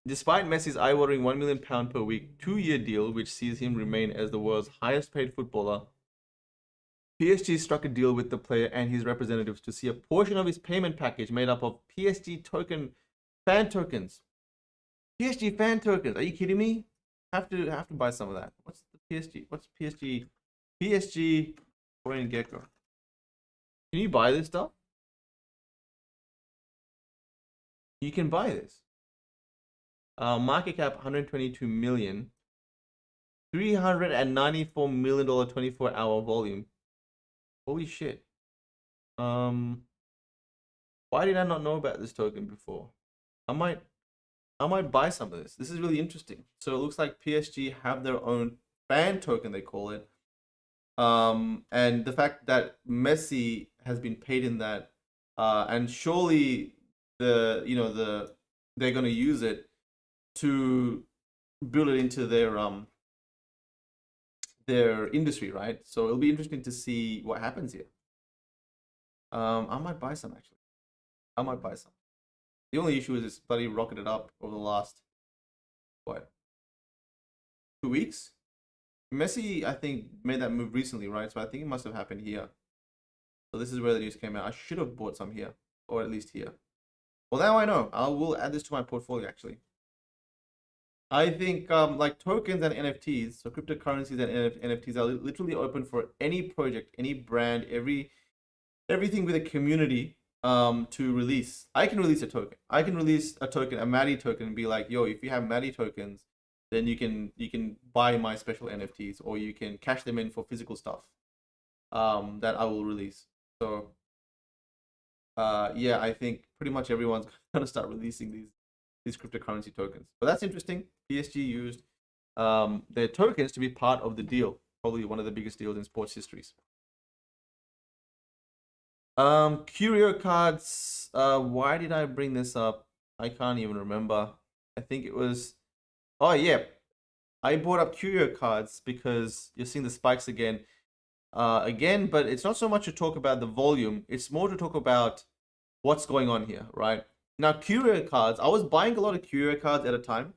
Despite Messi's eye-watering £1 million per week 2-year deal, which sees him remain as the world's highest-paid footballer, PSG struck a deal with the player and his representatives to see a portion of his payment package made up of PSG fan tokens. PSG fan tokens? Are you kidding me? Have to buy some of that. What's the PSG? What's PSG? PSG Coin Gecko. Can you buy this stuff? You can buy this. Market cap 122 million. $394 million 24-hour volume. Holy shit. Why did I not know about this token before? I might buy some of this. This is really interesting. So it looks like PSG have their own fan token, they call it. And the fact that Messi has been paid in that, and surely they're gonna use it to build it into their industry, right? So it'll be interesting to see what happens here. I might buy some actually. I might buy some. The only issue is it's bloody rocketed up over the last 2 weeks. Messi, I think, made that move recently, right? So I think it must have happened here. So this is where the news came out. I should have bought some here, or at least here. Well, now I know. I will add this to my portfolio, actually. I think like tokens and NFTs, so cryptocurrencies and NFTs are literally open for any project, any brand, everything with a community to release. I can release a token. I can release a token, a Maddie token, and be like, yo, if you have Maddie tokens, then you can buy my special NFTs, or you can cash them in for physical stuff that I will release. So yeah, I think pretty much everyone's gonna start releasing these cryptocurrency tokens. But that's interesting. PSG used their tokens to be part of the deal. Probably one of the biggest deals in sports histories. Curio Cards. Why did I bring this up? I can't even remember. I think it was. Oh yeah, I brought up Curio Cards because you're seeing the spikes again. But it's not so much to talk about the volume. It's more to talk about what's going on here, right? Now, Curio Cards. I was buying a lot of Curio Cards at a time.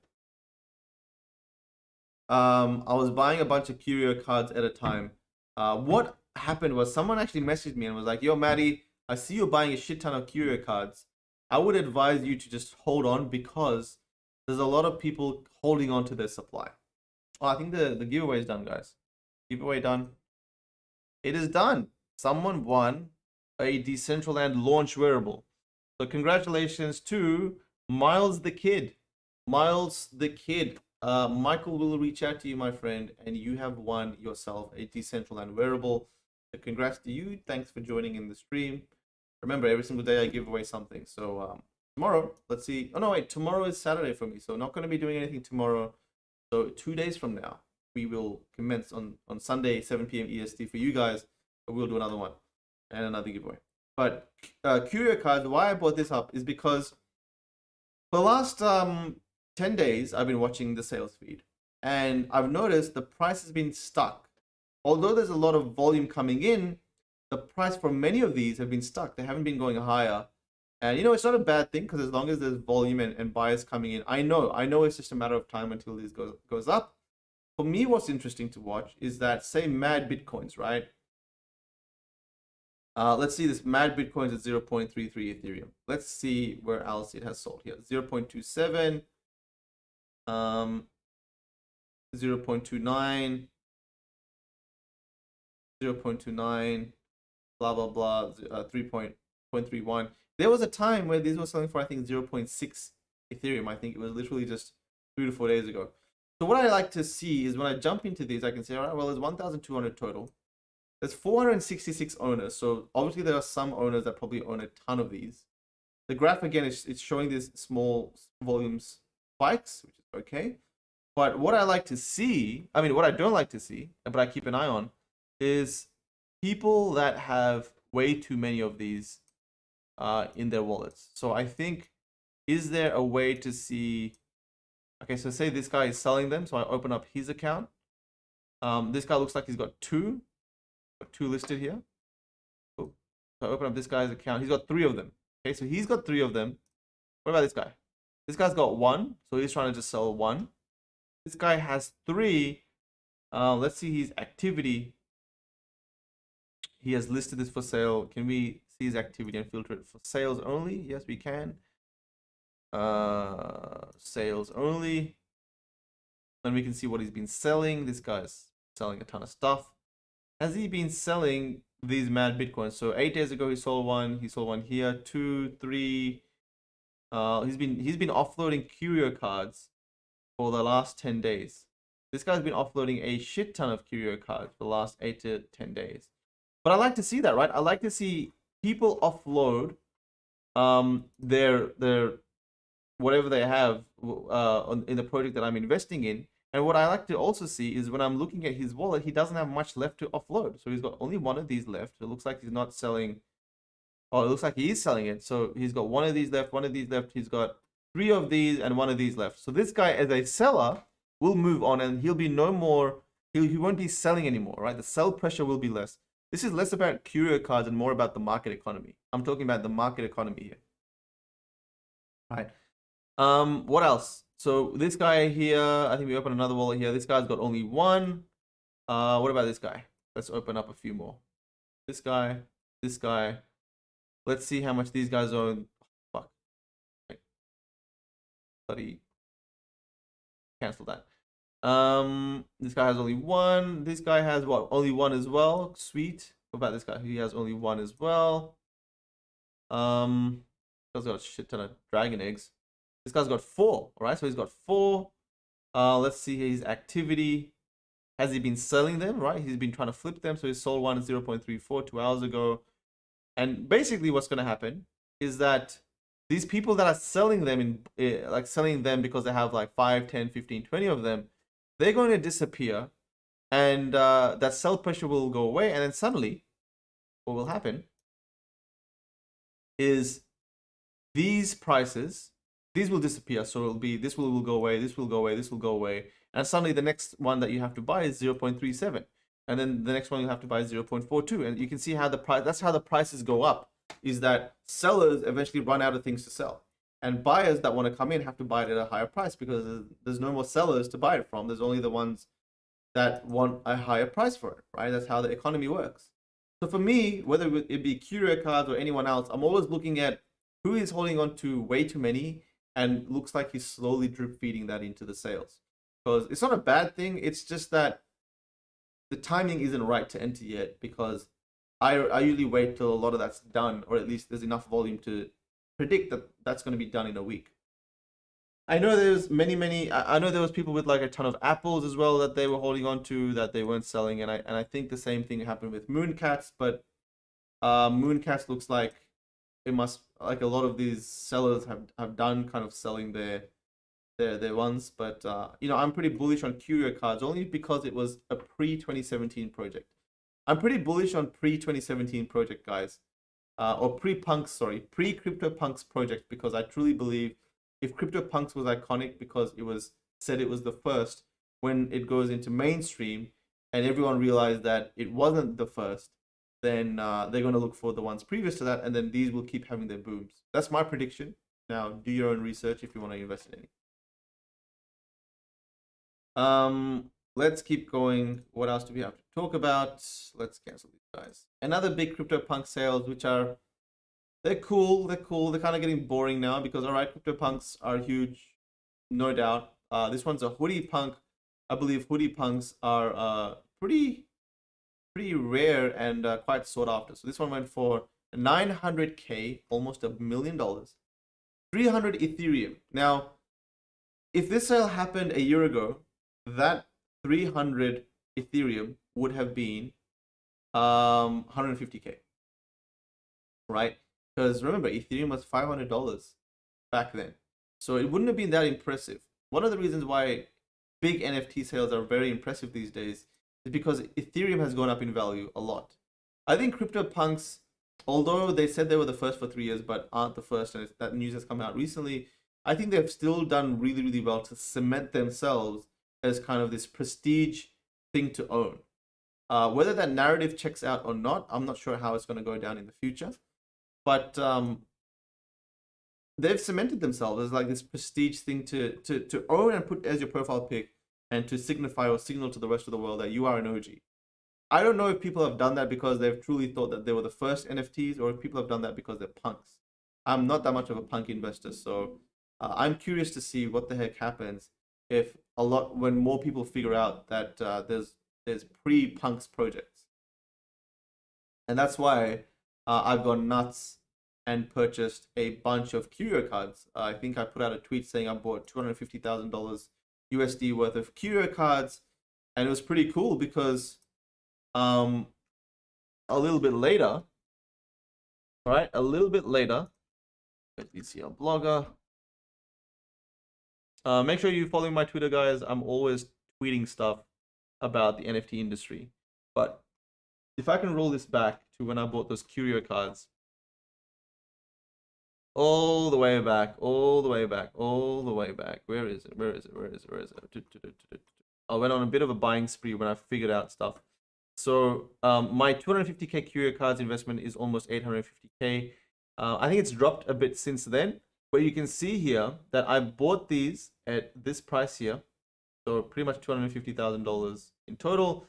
I was buying a bunch of Curio Cards at a time. What happened was someone actually messaged me and was like, yo, Maddie, I see you're buying a shit ton of Curio Cards. I would advise you to just hold on because there's a lot of people holding on to their supply. Oh, I think the giveaway is done, guys. Giveaway done. It is done. Someone won a Decentraland launch wearable. So congratulations to Miles the Kid. Miles the Kid. Michael will reach out to you, my friend, and you have won yourself a Decentraland wearable. So congrats to you. Thanks for joining in the stream. Remember, every single day I give away something. So tomorrow, let's see. Oh no, wait, tomorrow is Saturday for me, so not going to be doing anything tomorrow. So 2 days from now, we will commence on Sunday, 7 p.m. EST for you guys. But we'll do another one and another giveaway. But Curio Cards, why I brought this up is because for the last 10 days, I've been watching the sales feed. And I've noticed the price has been stuck. Although there's a lot of volume coming in, the price for many of these have been stuck. They haven't been going higher. And you know, it's not a bad thing because as long as there's volume and buyers coming in, I know it's just a matter of time until this goes up. For me, what's interesting to watch is that, say, Mad Bitcoins, right? Let's see, this Mad Bitcoins at 0.33 Ethereum. Let's see where else it has sold here. 0.27, 0.29, 0.29, blah, blah, blah, 3.31. There was a time where these were selling for, I think, 0.6 Ethereum. I think it was literally just 3 to 4 days ago. So what I like to see is when I jump into these, I can say, all right, well, there's 1,200 total. There's 466 owners. So obviously there are some owners that probably own a ton of these. The graph, again, it's showing these small volumes spikes, which is okay. But what I like to see, I mean, what I don't like to see, but I keep an eye on, is people that have way too many of these in their wallets. So I think, is there a way to see, okay, so say this guy is selling them. So I open up his account. This guy looks like he's got two listed here. Oh, so I open up this guy's account. He's got 3 of them. Okay, so he's got 3 of them. What about this guy? This guy's got 1, so he's trying to just sell 1. This guy has 3. Let's see his activity. He has listed this for sale. Can we see his activity and filter it for sales only? Yes, we can. Sales only. Then we can see what he's been selling. This guy's selling a ton of stuff. Has he been selling these Mad Bitcoins? So 8 days ago he sold 1. He sold 1 here. 2, 3. He's been offloading Curio Cards for the last 10 days. This guy's been offloading a shit ton of Curio Cards for the last 8 to 10 days. But I like to see that, right? I like to see people offload their whatever they have in the project that I'm investing in. And what I like to also see is when I'm looking at his wallet, he doesn't have much left to offload. So he's got only 1 of these left. It looks like he's not selling. Oh, it looks like he is selling it. So he's got 1 of these left, 1 of these left. He's got 3 of these and 1 of these left. So this guy, as a seller, will move on and he'll be no more, he won't be selling anymore, right? The sell pressure will be less. This is less about Curio Cards and more about the market economy. I'm talking about the market economy here. Right. What else? So this guy here, I think we open another wallet here. This guy's got only one. What about this guy? Let's open up a few more. This guy, this guy. Let's see how much these guys own. Oh, fuck. Wait. Bloody cancel that. This guy has only one. This guy has what? Only one as well. Sweet. What about this guy? He has only one as well. He's got a shit ton of dragon eggs. This guy's got 4. All right, so he's got 4. Let's see his activity. Has he been selling them? Right, he's been trying to flip them. So he sold one at 0.34 2 hours ago. And basically, what's going to happen is that these people that are selling them like selling them because they have like 5, 10, 15, 20 of them, they're going to disappear, and that sell pressure will go away. And then suddenly, what will happen is these prices, these will disappear. So it'll be this will go away, this will go away, this will go away, and suddenly the next one that you have to buy is 0.37, and then the next one you have to buy is 0.42, and you can see how the price. That's how the prices go up. Is that sellers eventually run out of things to sell, and buyers that want to come in have to buy it at a higher price because there's no more sellers to buy it from. There's only the ones that want a higher price for it, right? That's how the economy works. So for me, whether it be Curio Cards or anyone else, I'm always looking at who is holding on to way too many and looks like he's slowly drip feeding that into the sales. Because it's not a bad thing, it's just that the timing isn't right to enter yet, because I usually wait till a lot of that's done, or at least there's enough volume to predict that that's going to be done in a week. I know there's many. I know there was people with like a ton of apples as well that they were holding on to that they weren't selling, and I think the same thing happened with Mooncats, but Mooncats looks like it must, like a lot of these sellers have done kind of selling their ones, but you know, I'm pretty bullish on Curio Cards only because it was a pre-2017 project. I'm pretty bullish on pre-2017 project, guys, or pre-Punks, sorry, pre-CryptoPunks project, because I truly believe if CryptoPunks was iconic because it was said it was the first, when it goes into mainstream and everyone realized that it wasn't the first, then they're going to look for the ones previous to that, and then these will keep having their booms. That's my prediction. Now, do your own research if you want to invest in any. Let's keep going. What else do we have to talk about? Let's cancel these guys. Another big CryptoPunk sales, which are, they're cool. They're kind of getting boring now because, all right, CryptoPunks are huge, no doubt. This one's a hoodie punk. I believe hoodie punks are pretty rare and quite sought after. So this one went for 900K, almost $1 million, 300 Ethereum. Now, if this sale happened a year ago, that 300 Ethereum would have been 150K, right? Because remember, Ethereum was $500 back then, so it wouldn't have been that impressive. One of the reasons why big NFT sales are very impressive these days is because Ethereum has gone up in value a lot. I think CryptoPunks, although they said they were the first for 3 years, but aren't the first, and that news has come out recently, I think they've still done really, really well to cement themselves as kind of this prestige thing to own. Whether that narrative checks out or not, I'm not sure how it's going to go down in the future. But they've cemented themselves as like this prestige thing to own and put as your profile pic, and to signify or signal to the rest of the world that you are an OG. I don't know if people have done that because they've truly thought that they were the first NFTs, or if people have done that because they're punks. I'm not that much of a punk investor, so I'm curious to see what the heck happens if when more people figure out that there's pre-punks projects. And that's why I've gone nuts and purchased a bunch of Curio Cards. I think I put out a tweet saying I bought $250,000 USD worth of Curio Cards, and it was pretty cool because a little bit later, DCL blogger. Make sure you follow my Twitter, guys. I'm always tweeting stuff about the NFT industry. But if I can roll this back to when I bought those Curio Cards, all the way back. Where is it? I went on a bit of a buying spree when I figured out stuff. So my 250K Curio Cards investment is almost 850K. I think it's dropped a bit since then. where you can see here that I bought these at this price here, so pretty much $250,000 in total,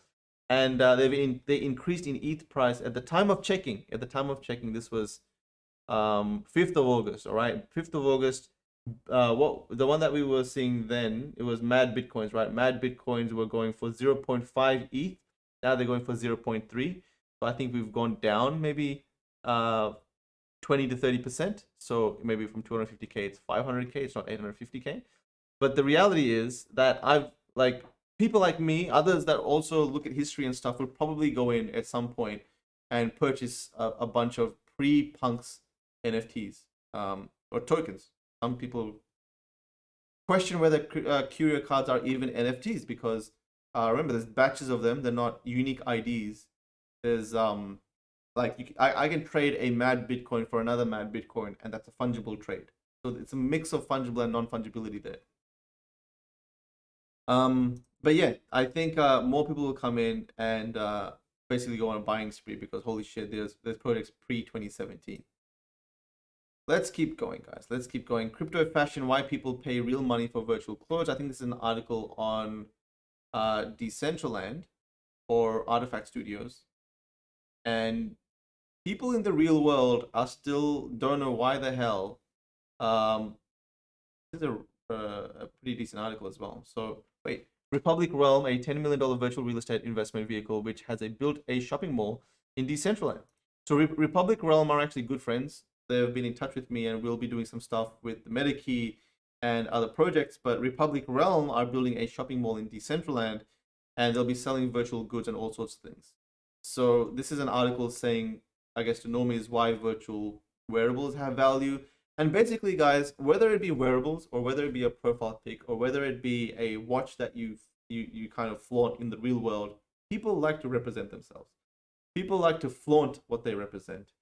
and they increased in ETH price at the time of checking. At the time of checking, this was 5th of August. All right, 5th of August. What the one that we were seeing then, it was Mad Bitcoins, right? Mad Bitcoins were going for 0.5 ETH. Now they're going for 0.3. So I think we've gone down maybe 20 to 30%. So maybe from 250K it's 500K, it's not 850K. But the reality is that people like me, others that also look at history and stuff, will probably go in at some point and purchase a bunch of pre-Punks NFTs or tokens. Some people question whether Curio Cards are even NFTs because remember, there's batches of them. They're not unique IDs. There's I can trade a Mad Bitcoin for another Mad Bitcoin, and that's a fungible trade. So it's a mix of fungible and non-fungibility there. But yeah, I think more people will come in and basically go on a buying spree because holy shit, there's projects pre-2017. Let's keep going, guys. Let's keep going. Crypto fashion, why people pay real money for virtual clothes. I think this is an article on Decentraland or Artifact Studios. And people in the real world are still don't know why the hell. This is a pretty decent article as well. So wait, Republic Realm, a $10 million virtual real estate investment vehicle, which has built a shopping mall in Decentraland. So Republic Realm are actually good friends. They've been in touch with me, and we'll be doing some stuff with the MetaKey and other projects. But Republic Realm are building a shopping mall in Decentraland, and they'll be selling virtual goods and all sorts of things. So this is an article saying, I guess, to normies why virtual wearables have value. And basically, guys, whether it be wearables or whether it be a profile pic or whether it be a watch that you kind of flaunt in the real world, people like to represent themselves. People like to flaunt what they represent.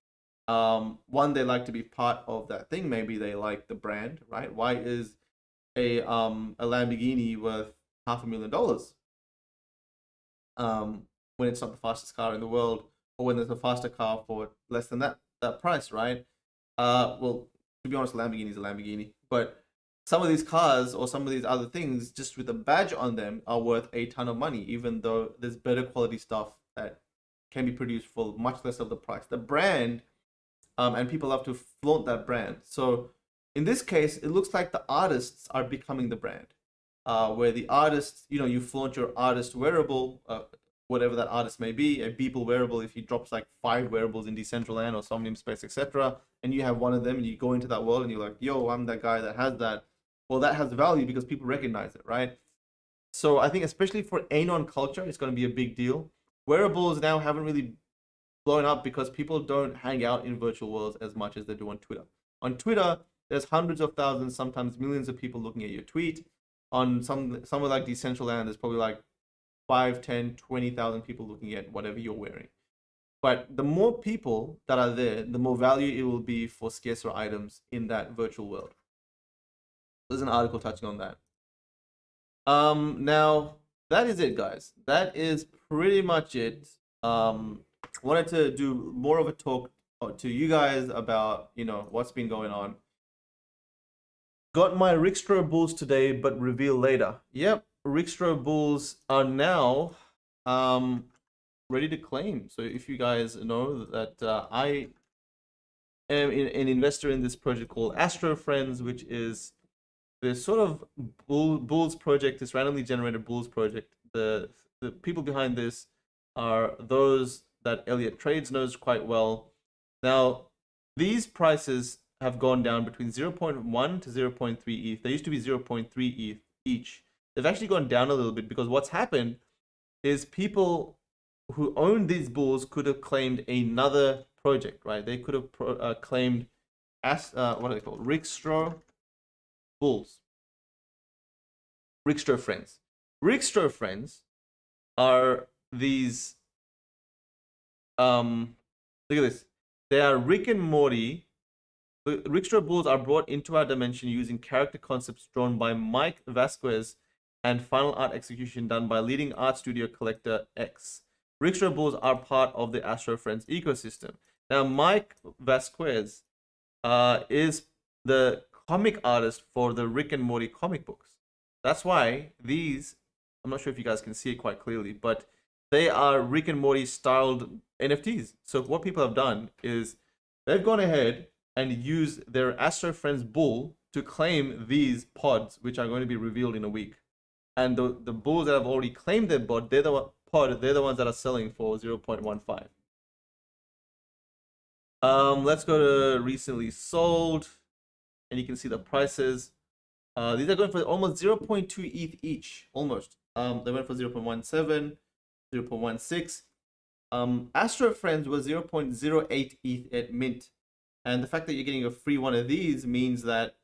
One, they like to be part of that thing. Maybe they like the brand, right? Why is a Lamborghini worth $500,000 when it's not the fastest car in the world, or when there's a faster car for less than that price, right? Well, to be honest, Lamborghini is a Lamborghini, but some of these cars or some of these other things just with a badge on them are worth a ton of money, even though there's better quality stuff that can be produced for much less of the price. The brand, and people love to flaunt that brand. So in this case, it looks like the artists are becoming the brand, where the artists, you flaunt your artist wearable, whatever that artist may be, a Beeple wearable, if he drops like 5 wearables in Decentraland or Somnium Space, etc., and you have one of them and you go into that world and you're like, yo, I'm that guy that has that. Well, that has value because people recognize it, right? So I think especially for Anon culture, it's going to be a big deal. Wearables now haven't really blown up because people don't hang out in virtual worlds as much as they do on Twitter. On Twitter, there's hundreds of thousands, sometimes millions of people looking at your tweet. On somewhere like Decentraland, there's probably like 5, 10, 20,000 people looking at whatever you're wearing. But the more people that are there, the more value it will be for scarcer items in that virtual world. There's an article touching on that. Now, that is it, guys. That is pretty much it. Wanted to do more of a talk to you guys about, what's been going on. Got my Rickstro Bulls today, but reveal later. Yep, Rickstro Bulls are now ready to claim. So if you guys know that I am an investor in this project called Astro Friends, which is the sort of Bulls project, this randomly generated Bulls project. The people behind this are those that Elliot Trades knows quite well. Now, these prices have gone down between 0.1 to 0.3 ETH. They used to be 0.3 ETH each. They've actually gone down a little bit because what's happened is people who own these bulls could have claimed another project, right? They could have claimed, what are they called? Rickstro Bulls. Rickstro Friends. Rickstro Friends are these, look at this. They are Rick and Morty. Rickstro Bulls are brought into our dimension using character concepts drawn by Mike Vasquez and final art execution done by leading art studio Collector X. Rickstro Bulls are part of the Astro Friends ecosystem. Now, Mike Vasquez is the comic artist for the Rick and Morty comic books. That's why these, I'm not sure if you guys can see it quite clearly, but they are Rick and Morty styled NFTs. So what people have done is they've gone ahead and used their Astro Friends bull to claim these pods, which are going to be revealed in a week. And the bulls that have already claimed their pod, they're the ones that are selling for 0.15. Let's go to recently sold, and you can see the prices. These are going for almost 0.2 ETH each, almost. They went for 0.17, 0.16. Astro Friends was 0.08 ETH at mint, and the fact that you're getting a free one of these means that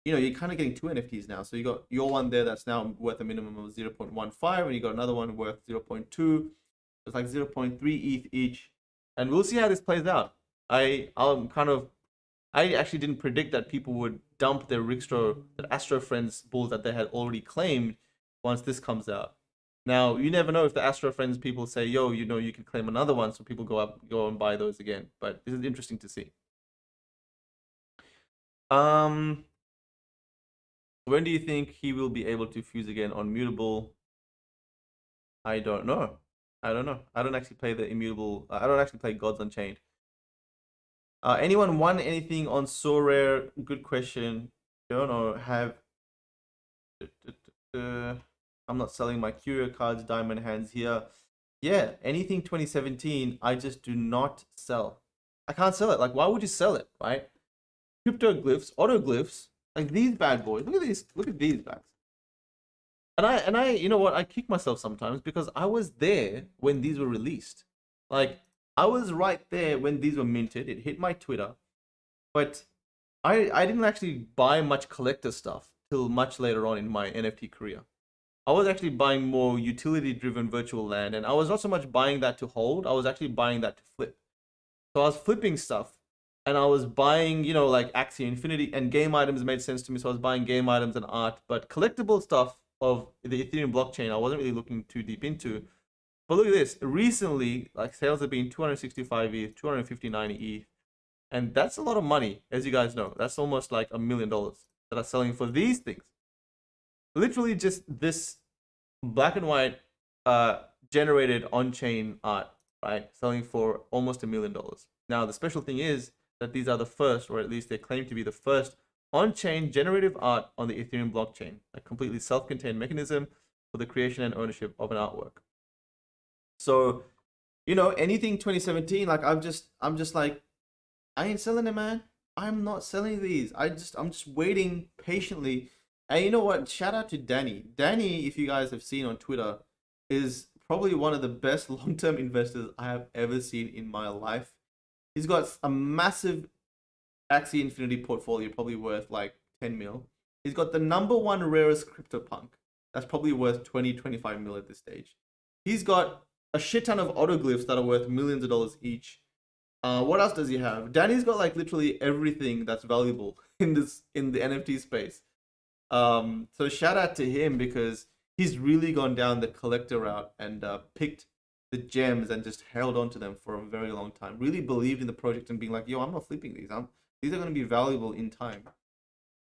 you're kind of getting two NFTs now. So you got your one there that's now worth a minimum of 0.15, and you got another one worth 0.2. It's like 0.3 ETH each, and we'll see how this plays out. I actually didn't predict that people would dump their Astro Friends bulls that they had already claimed once this comes out. Now, you never know if the Astro Friends people say, yo, you can claim another one, so people go and buy those again. But this is interesting to see. When do you think he will be able to fuse again on Mutable? I don't know. I don't actually play the Immutable. I don't actually play Gods Unchained. Anyone won anything on Sorare? Good question. Don't know. I'm not selling my Curio Cards diamond hands here. Yeah, anything 2017, I just do not sell. I can't sell it. Like, why would you sell it, right? Cryptoglyphs, autoglyphs, like these bad boys. Look at these. Look at these bags. And I, you know what? I kick myself sometimes because I was there when these were released. Like, I was right there when these were minted. It hit my Twitter, but I didn't actually buy much collector stuff till much later on in my NFT career. I was actually buying more utility-driven virtual land, and I was not so much buying that to hold. I was actually buying that to flip. So I was flipping stuff, and I was buying, like Axie Infinity, and game items made sense to me. So I was buying game items and art, but collectible stuff of the Ethereum blockchain, I wasn't really looking too deep into. But look at this. Recently, like sales have been 265 ETH, 259 ETH, and that's a lot of money, as you guys know. That's almost like $1 million that are selling for these things. Literally just this black and white generated on-chain art, right? Selling for almost $1 million. Now, the special thing is that these are the first, or at least they claim to be the first, on-chain generative art on the Ethereum blockchain, a completely self-contained mechanism for the creation and ownership of an artwork. So, anything 2017, like I'm just like, I ain't selling it, man. I'm not selling these. I'm just waiting patiently. And you know what? Shout out to Danny. Danny, if you guys have seen on Twitter, is probably one of the best long-term investors I have ever seen in my life. He's got a massive Axie Infinity portfolio, probably worth like 10 mil. He's got the #1 rarest CryptoPunk. That's probably worth 20-25 mil at this stage. He's got a shit ton of autoglyphs that are worth millions of dollars each. What else does he have? Danny's got like literally everything that's valuable in the NFT space. So shout out to him because he's really gone down the collector route and picked the gems and just held on to them for a very long time. Really believed in the project and being like, yo, I'm not flipping these. These are going to be valuable in time.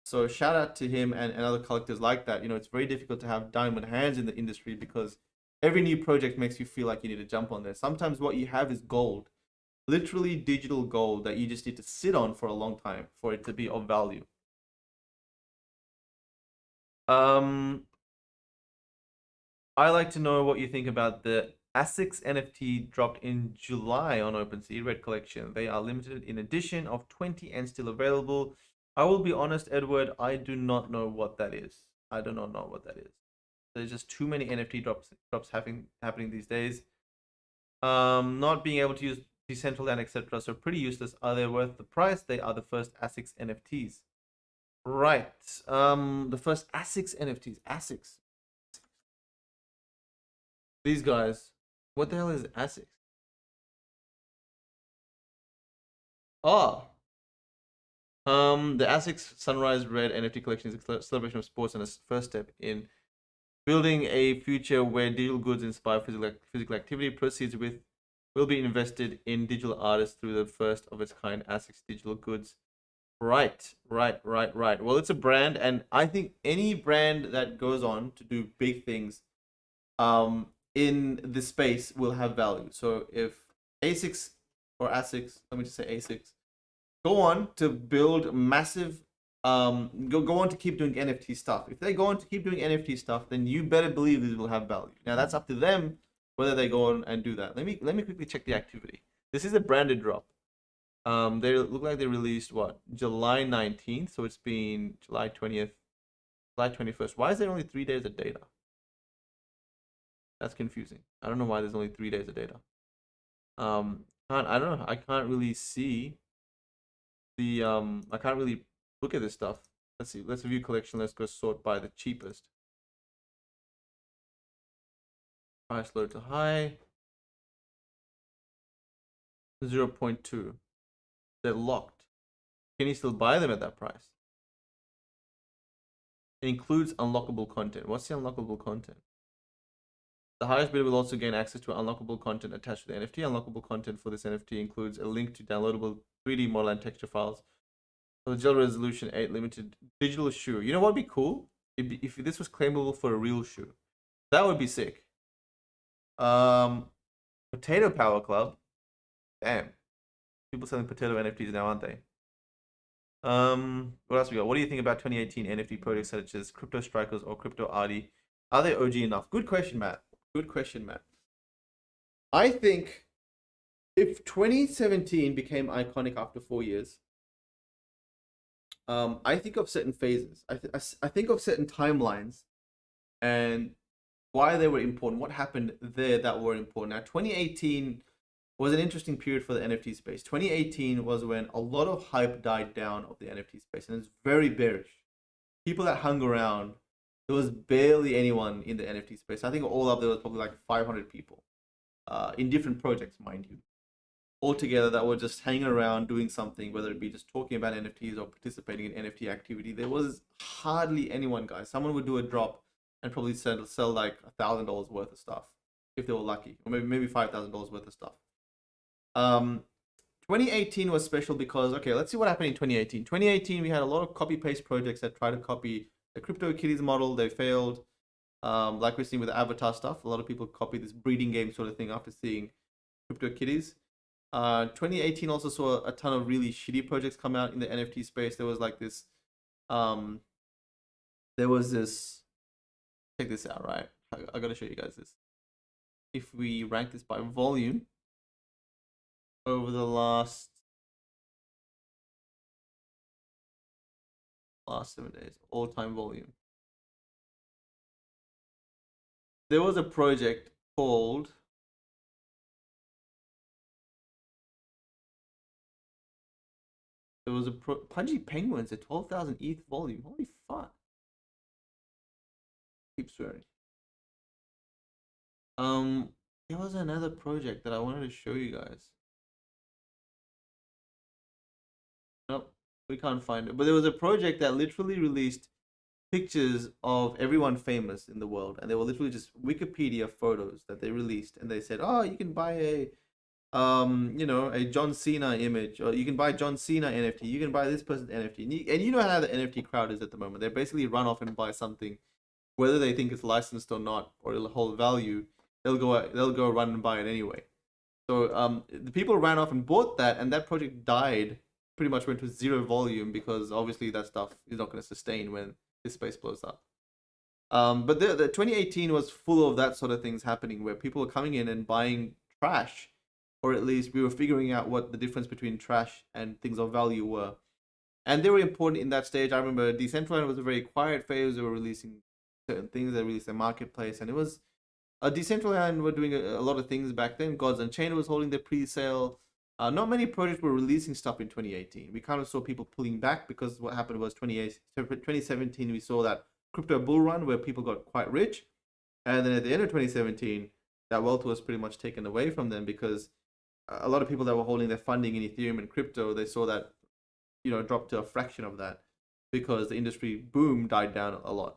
So shout out to him and other collectors like that. It's very difficult to have diamond hands in the industry because every new project makes you feel like you need to jump on there. Sometimes what you have is gold, literally digital gold that you just need to sit on for a long time for it to be of value. I like to know what you think about the Asics NFT dropped in July on OpenSea Red Collection. They are limited in edition of 20 and still available. I will be honest, Edward, I do not know what that is. I do not know what that is. There's just too many NFT drops happening these days. Not being able to use Decentraland, etc. So pretty useless. Are they worth the price? They are the first Asics NFTs. Right. The first Asics NFTs. Asics. These guys. What the hell is Asics? Oh. The Asics Sunrise Red NFT collection is a celebration of sports and a first step in building a future where digital goods inspire physical activity. Proceeds will be invested in digital artists through the first of its kind Asics digital goods Right. Well, it's a brand, and I think any brand that goes on to do big things in the space will have value. So if Asics or Asics, let me just say Asics, go on to build massive go on to keep doing NFT stuff. If they go on to keep doing NFT stuff, then you better believe these will have value. Now that's up to them whether they go on and do that. Let me quickly check the activity. This is a branded drop. They look like they released what, July 19th, so it's been July 20th, July 21st. Why is there only 3 days of data? That's confusing. I don't know why there's only 3 days of data. I don't know. I can't really see the I can't really look at this stuff. Let's see. Let's view collection. Let's go sort by the cheapest. Price low to high. 0.2. They're locked. Can you still buy them at that price? It includes unlockable content. What's the unlockable content? The highest bidder will also gain access to unlockable content attached to the NFT. Unlockable content for this NFT includes a link to downloadable 3D model and texture files for the gel resolution 8 limited digital shoe. You know what would be cool? If this was claimable for a real shoe. That would be sick. Potato Power Club. Damn. People selling potato NFTs now, aren't they? What else we got? What do you think about 2018 NFT projects such as Crypto Strikers or Crypto Arty? Are they OG enough? Good question, Matt. Good question, Matt. I think if 2017 became iconic after 4 years, I think of certain phases. I think of certain timelines and why they were important. What happened there that were important. Now, 2018 was an interesting period for the NFT space. 2018 was when a lot of hype died down of the NFT space, and it's very bearish. People that hung around, there was barely anyone in the NFT space. I think all up there was probably like 500 people in different projects, mind you, all together that were just hanging around doing something, whether it be just talking about NFTs or participating in NFT activity. There was hardly anyone, guys. Someone would do a drop and probably sell like $1,000 worth of stuff if they were lucky, or maybe $5,000 worth of stuff. 2018 was special because, okay, let's see what happened in 2018. 2018, we had a lot of copy-paste projects that tried to copy the CryptoKitties model. They failed. Like we're seeing with the Avatar stuff, a lot of people copy this breeding game sort of thing after seeing CryptoKitties. 2018 also saw a ton of really shitty projects come out in the NFT space. There was like this, check this out, right? I gotta show you guys this. If we rank this by volume, over the last 7 days, all-time volume. There was a project called Pudgy Penguins at 12,000 ETH volume. Holy fuck! Keep swearing. There was another project that I wanted to show you guys. Nope, we can't find it. But there was a project that literally released pictures of everyone famous in the world, and they were literally just Wikipedia photos that they released, and they said, "Oh, you can buy a a John Cena image, or you can buy John Cena NFT, you can buy this person's NFT." And you know how the NFT crowd is at the moment. They basically run off and buy something, whether they think it's licensed or not, or it'll hold value. They'll go run and buy it anyway. So the people ran off and bought that, and that project died. Pretty much went to zero volume because obviously that stuff is not going to sustain when this space blows up. But the 2018 was full of that sort of things happening, where people were coming in and buying trash, or at least we were figuring out what the difference between trash and things of value were. And they were important in that stage. I remember Decentraland was a very quiet phase. They were releasing certain things. They released their marketplace, and it was Decentraland were doing a lot of things back then. Gods Unchained was holding their pre-sale. Not many projects were releasing stuff in 2018. We kind of saw people pulling back because what happened was 2017, we saw that crypto bull run where people got quite rich. And then at the end of 2017, that wealth was pretty much taken away from them because a lot of people that were holding their funding in Ethereum and crypto, they saw that, drop to a fraction of that because the industry boom died down a lot.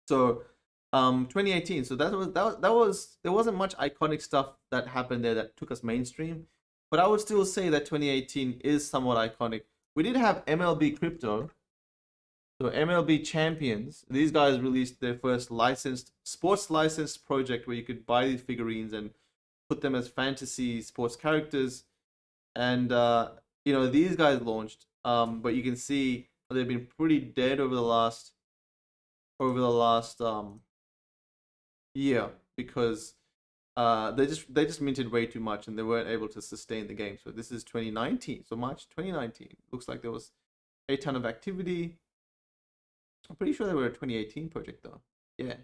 So 2018, so there wasn't much iconic stuff that happened there that took us mainstream. But I would still say that 2018 is somewhat iconic we did have MLB Crypto. So MLB Champions, these guys released their first sports licensed project where you could buy these figurines and put them as fantasy sports characters. And these guys launched. But you can see they've been pretty dead over the last year because they just minted way too much and they weren't able to sustain the game. So this is 2019. So March 2019. Looks like there was a ton of activity. I'm pretty sure they were a 2018 project though. Yeah.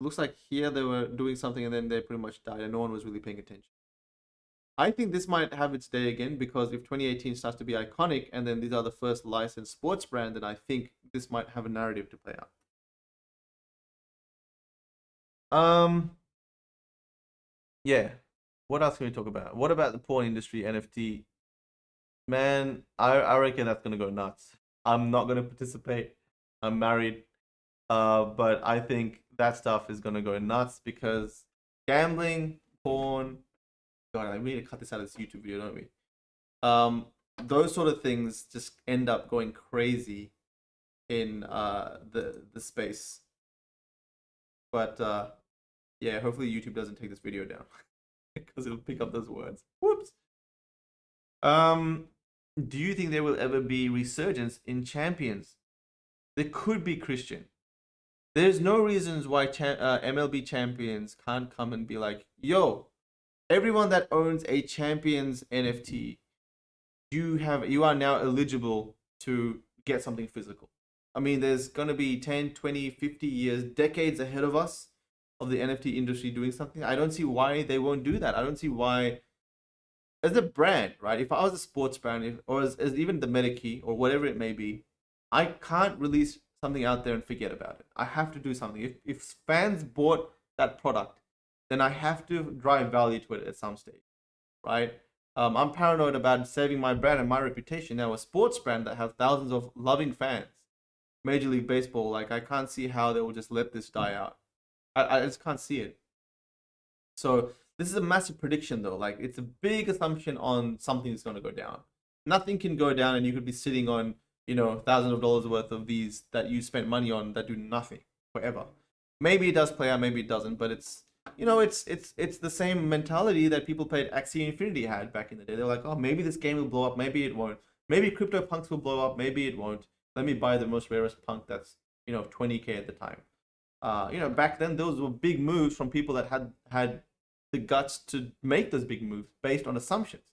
Looks like here they were doing something and then they pretty much died and no one was really paying attention. I think this might have its day again because if 2018 starts to be iconic and then these are the first licensed sports brand, then I think this might have a narrative to play out. Yeah. What else can we talk about? What about the porn industry NFT? Man, I reckon that's gonna go nuts. I'm not gonna participate. I'm married. But I think that stuff is gonna go nuts because gambling, porn. God, we need to cut this out of this YouTube video, don't we? Those sort of things just end up going crazy in the space. But yeah, hopefully YouTube doesn't take this video down because it'll pick up those words. Whoops. Do you think there will ever be resurgence in champions? There could be, Christian. There's no reasons why MLB champions can't come and be like, yo, everyone that owns a champions NFT, you are now eligible to get something physical. I mean, there's going to be 10, 20, 50 years, decades ahead of us of the NFT industry doing something. I don't see why they won't do that. I don't see why, as a brand, right? If I was a sports brand, or as even the MetaKey or whatever it may be, I can't release something out there and forget about it. I have to do something. If fans bought that product, then I have to drive value to it at some stage, right? I'm paranoid about saving my brand and my reputation. Now, a sports brand that has thousands of loving fans, Major League Baseball, like I can't see how they will just let this die out. I just can't see it. So this is a massive prediction though. Like it's a big assumption on something that's going to go down. Nothing can go down and you could be sitting on, thousands of dollars worth of these that you spent money on that do nothing forever. Maybe it does play out, maybe it doesn't, but it's the same mentality that people played Axie Infinity had back in the day. They're like, oh, maybe this game will blow up, maybe it won't. Maybe CryptoPunks will blow up, maybe it won't. Let me buy the most rarest punk that's 20K at the time. Back then those were big moves from people that had the guts to make those big moves based on assumptions.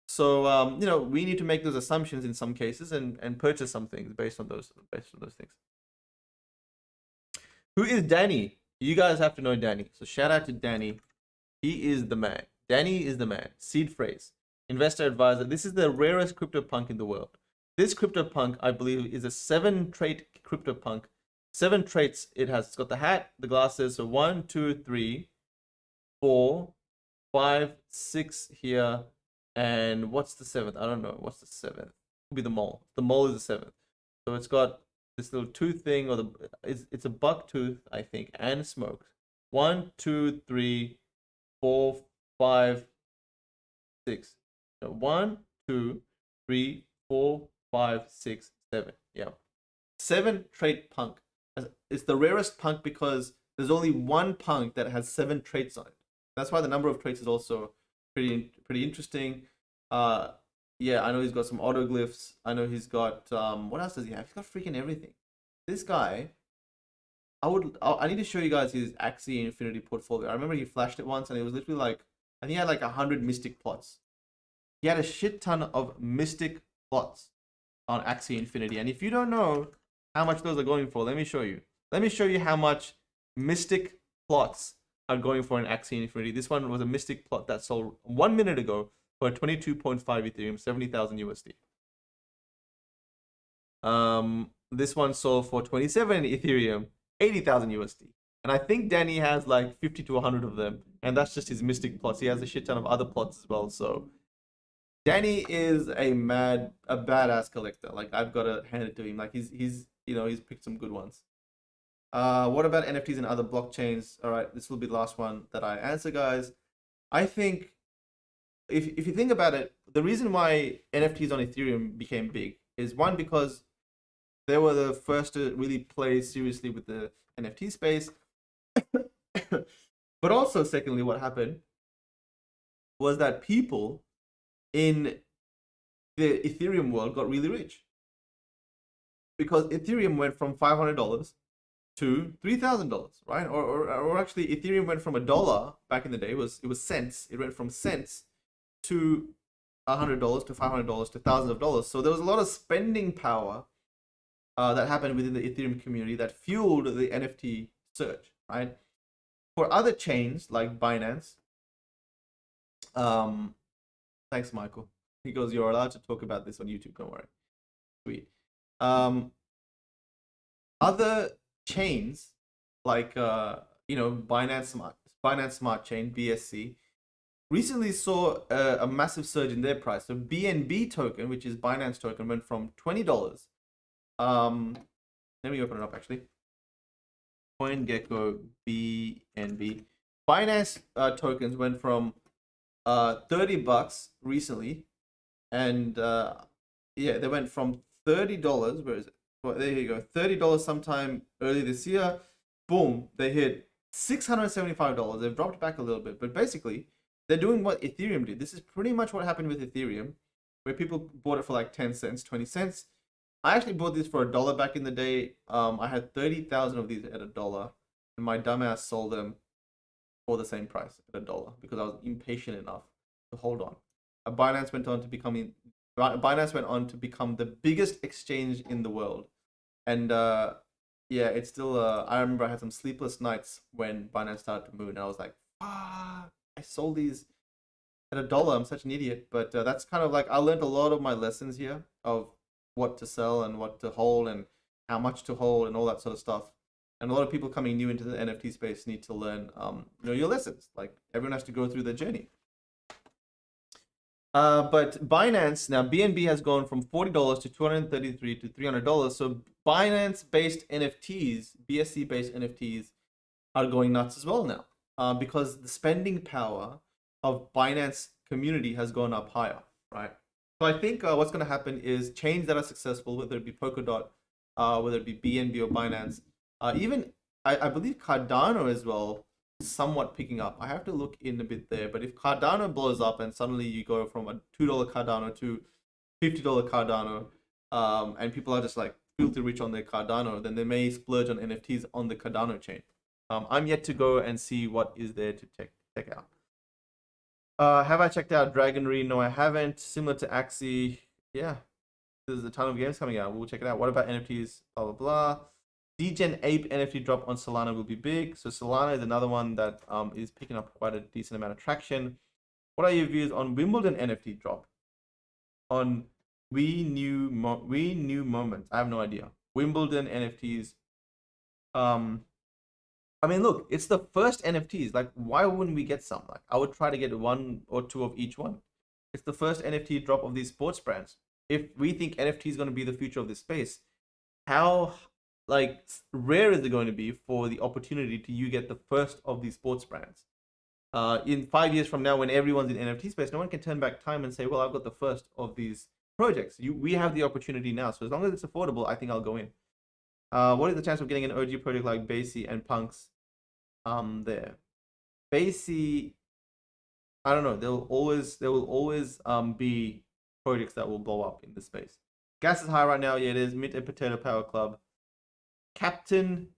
So we need to make those assumptions in some cases and purchase some things based on those things. Who is Danny? You guys have to know Danny. So shout out to Danny. He is the man. Danny is the man. Seed phrase. Investor advisor. This is the rarest CryptoPunk in the world. This CryptoPunk, I believe, is a 7-trait CryptoPunk. 7 traits it has. It's got the hat, the glasses. So 1, 2, 3, 4, 5, 6 here. And what's the 7th? I don't know. What's the 7th? Could be the mole. The mole is the 7th. So it's got this little tooth thing, or it's a buck tooth, I think, and smoke. 1, 2, 3, 4, 5, 6. So 1, 2, 3, 4, 5, 6, 7. Yeah. 7-trait punk. It's the rarest punk because there's only one punk that has 7 traits on it. That's why the number of traits is also pretty interesting. Yeah, I know he's got some autoglyphs. I know he's got what else does he have? He's got freaking everything. This guy, I need to show you guys his Axie Infinity portfolio. I remember he flashed it once and it was literally like, I think he had like 100 mystic plots. He had a shit ton of mystic plots on Axie Infinity. And if you don't know how much those are going for, let me show you. Let me show you how much mystic plots are going for an Axie Infinity. This one was a mystic plot that sold 1 minute ago for 22.5 Ethereum, 70,000 USD. This one sold for 27 Ethereum, 80,000 USD. And I think Danny has like 50 to 100 of them. And that's just his mystic plots. He has a shit ton of other plots as well. So Danny is a badass collector. Like I've got to hand it to him. Like he's picked some good ones. What about NFTs and other blockchains? All right, this will be the last one that I answer, guys. I think if you think about it, the reason why NFTs on Ethereum became big is one, because they were the first to really play seriously with the NFT space. But also, secondly, what happened was that people in the Ethereum world got really rich, because Ethereum went from $500 to $3,000, right? Or actually, Ethereum went from $1 back in the day. It was cents. It went from cents to $100 to $500 to thousands of dollars. So there was a lot of spending power that happened within the Ethereum community that fueled the NFT surge, right? For other chains like Binance, thanks, Michael. He goes, "You're allowed to talk about this on YouTube. Don't worry." Sweet. Other chains like Binance Smart Chain (BSC) recently saw a massive surge in their price. So BNB token, which is Binance token, went from $20. Let me open it up actually. CoinGecko BNB. Binance tokens went from $30 recently, and yeah, they went from $30. Where is it? Well, there you go. $30 sometime early this year. Boom, they hit $675. They've dropped back a little bit, but basically they're doing what Ethereum did. This is pretty much what happened with Ethereum, where people bought it for like 10 cents, 20 cents. I actually bought this for $1 back in the day. I had 30,000 of these at $1, and my dumbass sold them for the same price at $1 because I was impatient enough to hold on. Binance went on to become the biggest exchange in the world, and yeah, it's still. I remember I had some sleepless nights when Binance started to move, and I was like, I sold these at $1. I'm such an idiot. But that's kind of like, I learned a lot of my lessons here of what to sell and what to hold and how much to hold and all that sort of stuff. And a lot of people coming new into the NFT space need to learn, your lessons. Like, everyone has to go through their journey. But Binance, now BNB has gone from $40 to $233 to $300. So Binance-based NFTs, BSC-based NFTs are going nuts as well now, because the spending power of Binance community has gone up higher, right? So I think what's going to happen is chains that are successful, whether it be Polkadot, whether it be BNB or Binance, even I believe Cardano as well, somewhat picking up. I have to look in a bit there, but if Cardano blows up and suddenly you go from a $2 Cardano to $50 Cardano, and people are just like filthy rich on their Cardano, then they may splurge on NFTs on the Cardano chain. I'm yet to go and see what is there to check out. Have I checked out Dragonry? No, I haven't. Similar to Axie, yeah, there's a ton of games coming out. We'll check it out. What about NFTs? Blah blah blah. DGen Ape NFT drop on Solana will be big. So Solana is another one that is picking up quite a decent amount of traction. What are your views on Wimbledon NFT drop? On We New Moments. I have no idea. Wimbledon NFTs. I mean, look, it's the first NFTs. Like, why wouldn't we get some? Like, I would try to get 1 or 2 of each one. It's the first NFT drop of these sports brands. If we think NFT is going to be the future of this space, how like rare is it going to be for the opportunity to you get the first of these sports brands? In 5 years from now, when everyone's in NFT space, no one can turn back time and say, well, I've got the first of these projects. We have the opportunity now. So as long as it's affordable, I think I'll go in. What is the chance of getting an OG project like Basie and Punks there? Basie, I don't know. There will always be projects that will blow up in this space. Gas is high right now. Yeah, it is. Mint and Potato Power Club. Captain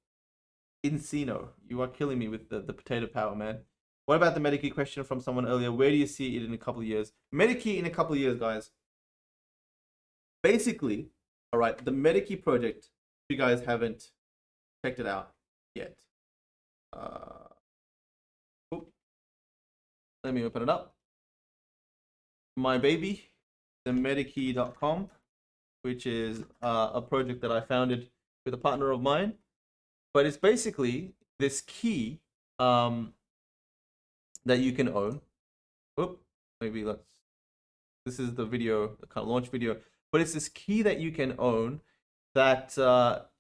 Encino, you are killing me with the potato power, man. What about the Medikey question from someone earlier? Where do you see it in a couple of years? Medikey in a couple of years, guys. Basically, all right, the Medikey project, if you guys haven't checked it out yet. Let me open it up. My baby, the Medikey.com, which is a project that I founded with a partner of mine. But it's basically this key that you can own. Maybe this is the video, the kind of launch video. But it's this key that you can own that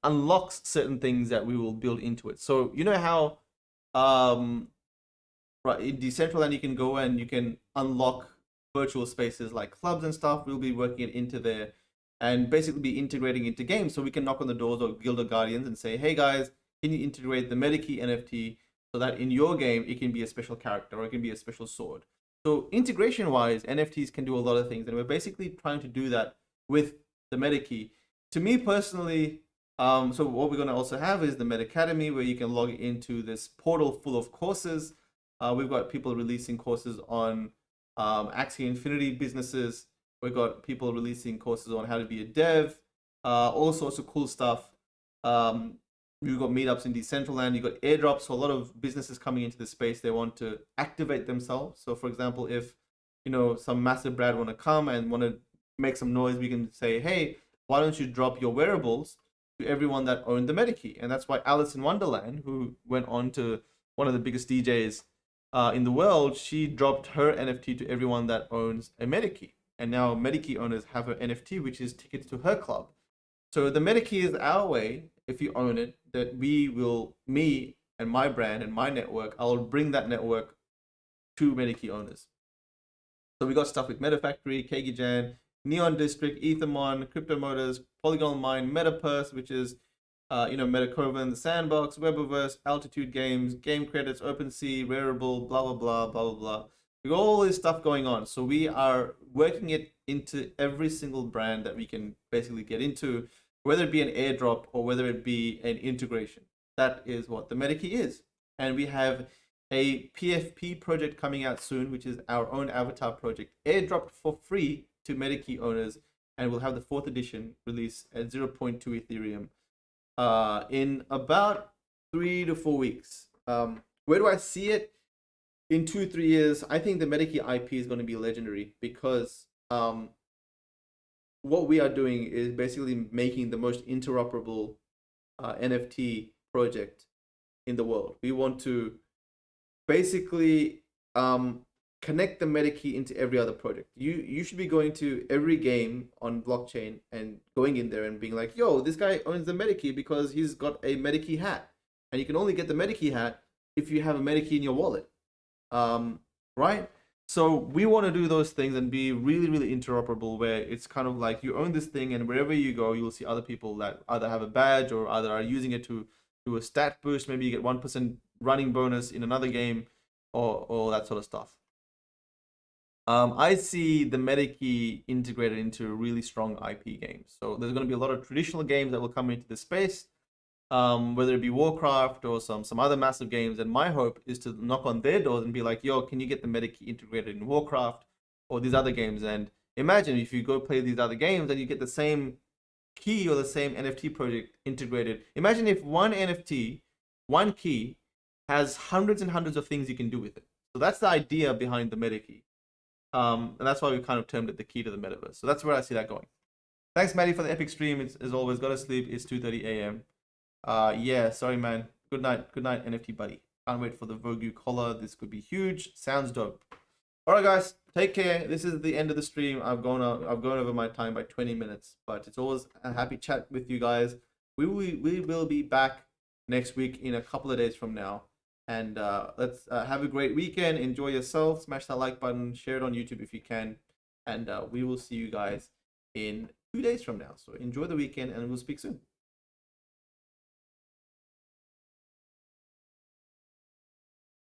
unlocks certain things that we will build into it. So you know how right, in Decentraland you can go and you can unlock virtual spaces like clubs and stuff. We'll be working it into there and basically be integrating into games, so we can knock on the doors of Guild of Guardians and say, hey guys, can you integrate the Medikey NFT so that in your game it can be a special character or it can be a special sword. So integration wise, NFTs can do a lot of things, and we're basically trying to do that with the Medikey. To me personally, so what we're going to also have is the Med Academy, where you can log into this portal full of courses. We've got people releasing courses on Axie Infinity businesses. We've got people releasing courses on how to be a dev, all sorts of cool stuff. You've got meetups in Decentraland, you've got airdrops, so a lot of businesses coming into this space, they want to activate themselves. So for example, if some massive brand want to come and want to make some noise, we can say, hey, why don't you drop your wearables to everyone that owned the Medikey? And that's why Alice in Wonderland, who went on to one of the biggest DJs in the world, she dropped her NFT to everyone that owns a Medikey. And now Medikey owners have her NFT, which is tickets to her club. So the Medikey is our way, if you own it, that me and my brand and my network, I'll bring that network to Medikey owners. So we got stuff with Meta Factory, Kegijan, Neon District, Ethermon, Crypto Motors, Polygon Mine, MetaPurse, which is Metacoven, the Sandbox, Webverse, Altitude Games, Game Credits, OpenSea, Wearable, blah blah blah blah blah blah. We got all this stuff going on, so we are working it into every single brand that we can basically get into, whether it be an airdrop or whether it be an integration. That is what the Medikey is. And we have a PFP project coming out soon, which is our own avatar project, airdropped for free to Medikey owners, and we'll have the 4th edition release at 0.2 Ethereum in about 3 to 4 weeks. Where do I see it? In 2-3 years, I think the Medikey IP is going to be legendary, because what we are doing is basically making the most interoperable NFT project in the world. We want to basically connect the Medikey into every other project. You should be going to every game on blockchain and going in there and being like, yo, this guy owns the Medikey because he's got a Medikey hat. And you can only get the Medikey hat if you have a Medikey in your wallet. Right? So we want to do those things and be really, really interoperable, where it's kind of like you own this thing, and wherever you go, you'll see other people that either have a badge or either are using it to do a stat boost. Maybe you get 1% running bonus in another game, or all that sort of stuff. I see the Medikey integrated into really strong IP games. So there's going to be a lot of traditional games that will come into this space, whether it be Warcraft or some other massive games. And my hope is to knock on their doors and be like, yo, can you get the Medikey integrated in Warcraft or these other games? And imagine if you go play these other games and you get the same key or the same NFT project integrated. Imagine if one NFT, one key, has hundreds and hundreds of things you can do with it. So that's the idea behind the Medikey. And that's why we kind of termed it the key to the metaverse. So that's where I see that going. Thanks, Maddie, for the epic stream. It's, as always, gotta sleep. It's 2:30 a.m. Yeah, sorry, man. Good night, NFT buddy. Can't wait for the Vogue collar. This could be huge. Sounds dope. All right, guys, take care. This is the end of the stream. I've gone over my time by 20 minutes, but it's always a happy chat with you guys. We will be back next week in a couple of days from now. And let's have a great weekend. Enjoy yourself. Smash that like button. Share it on YouTube if you can. And we will see you guys in 2 days from now. So enjoy the weekend, and we'll speak soon.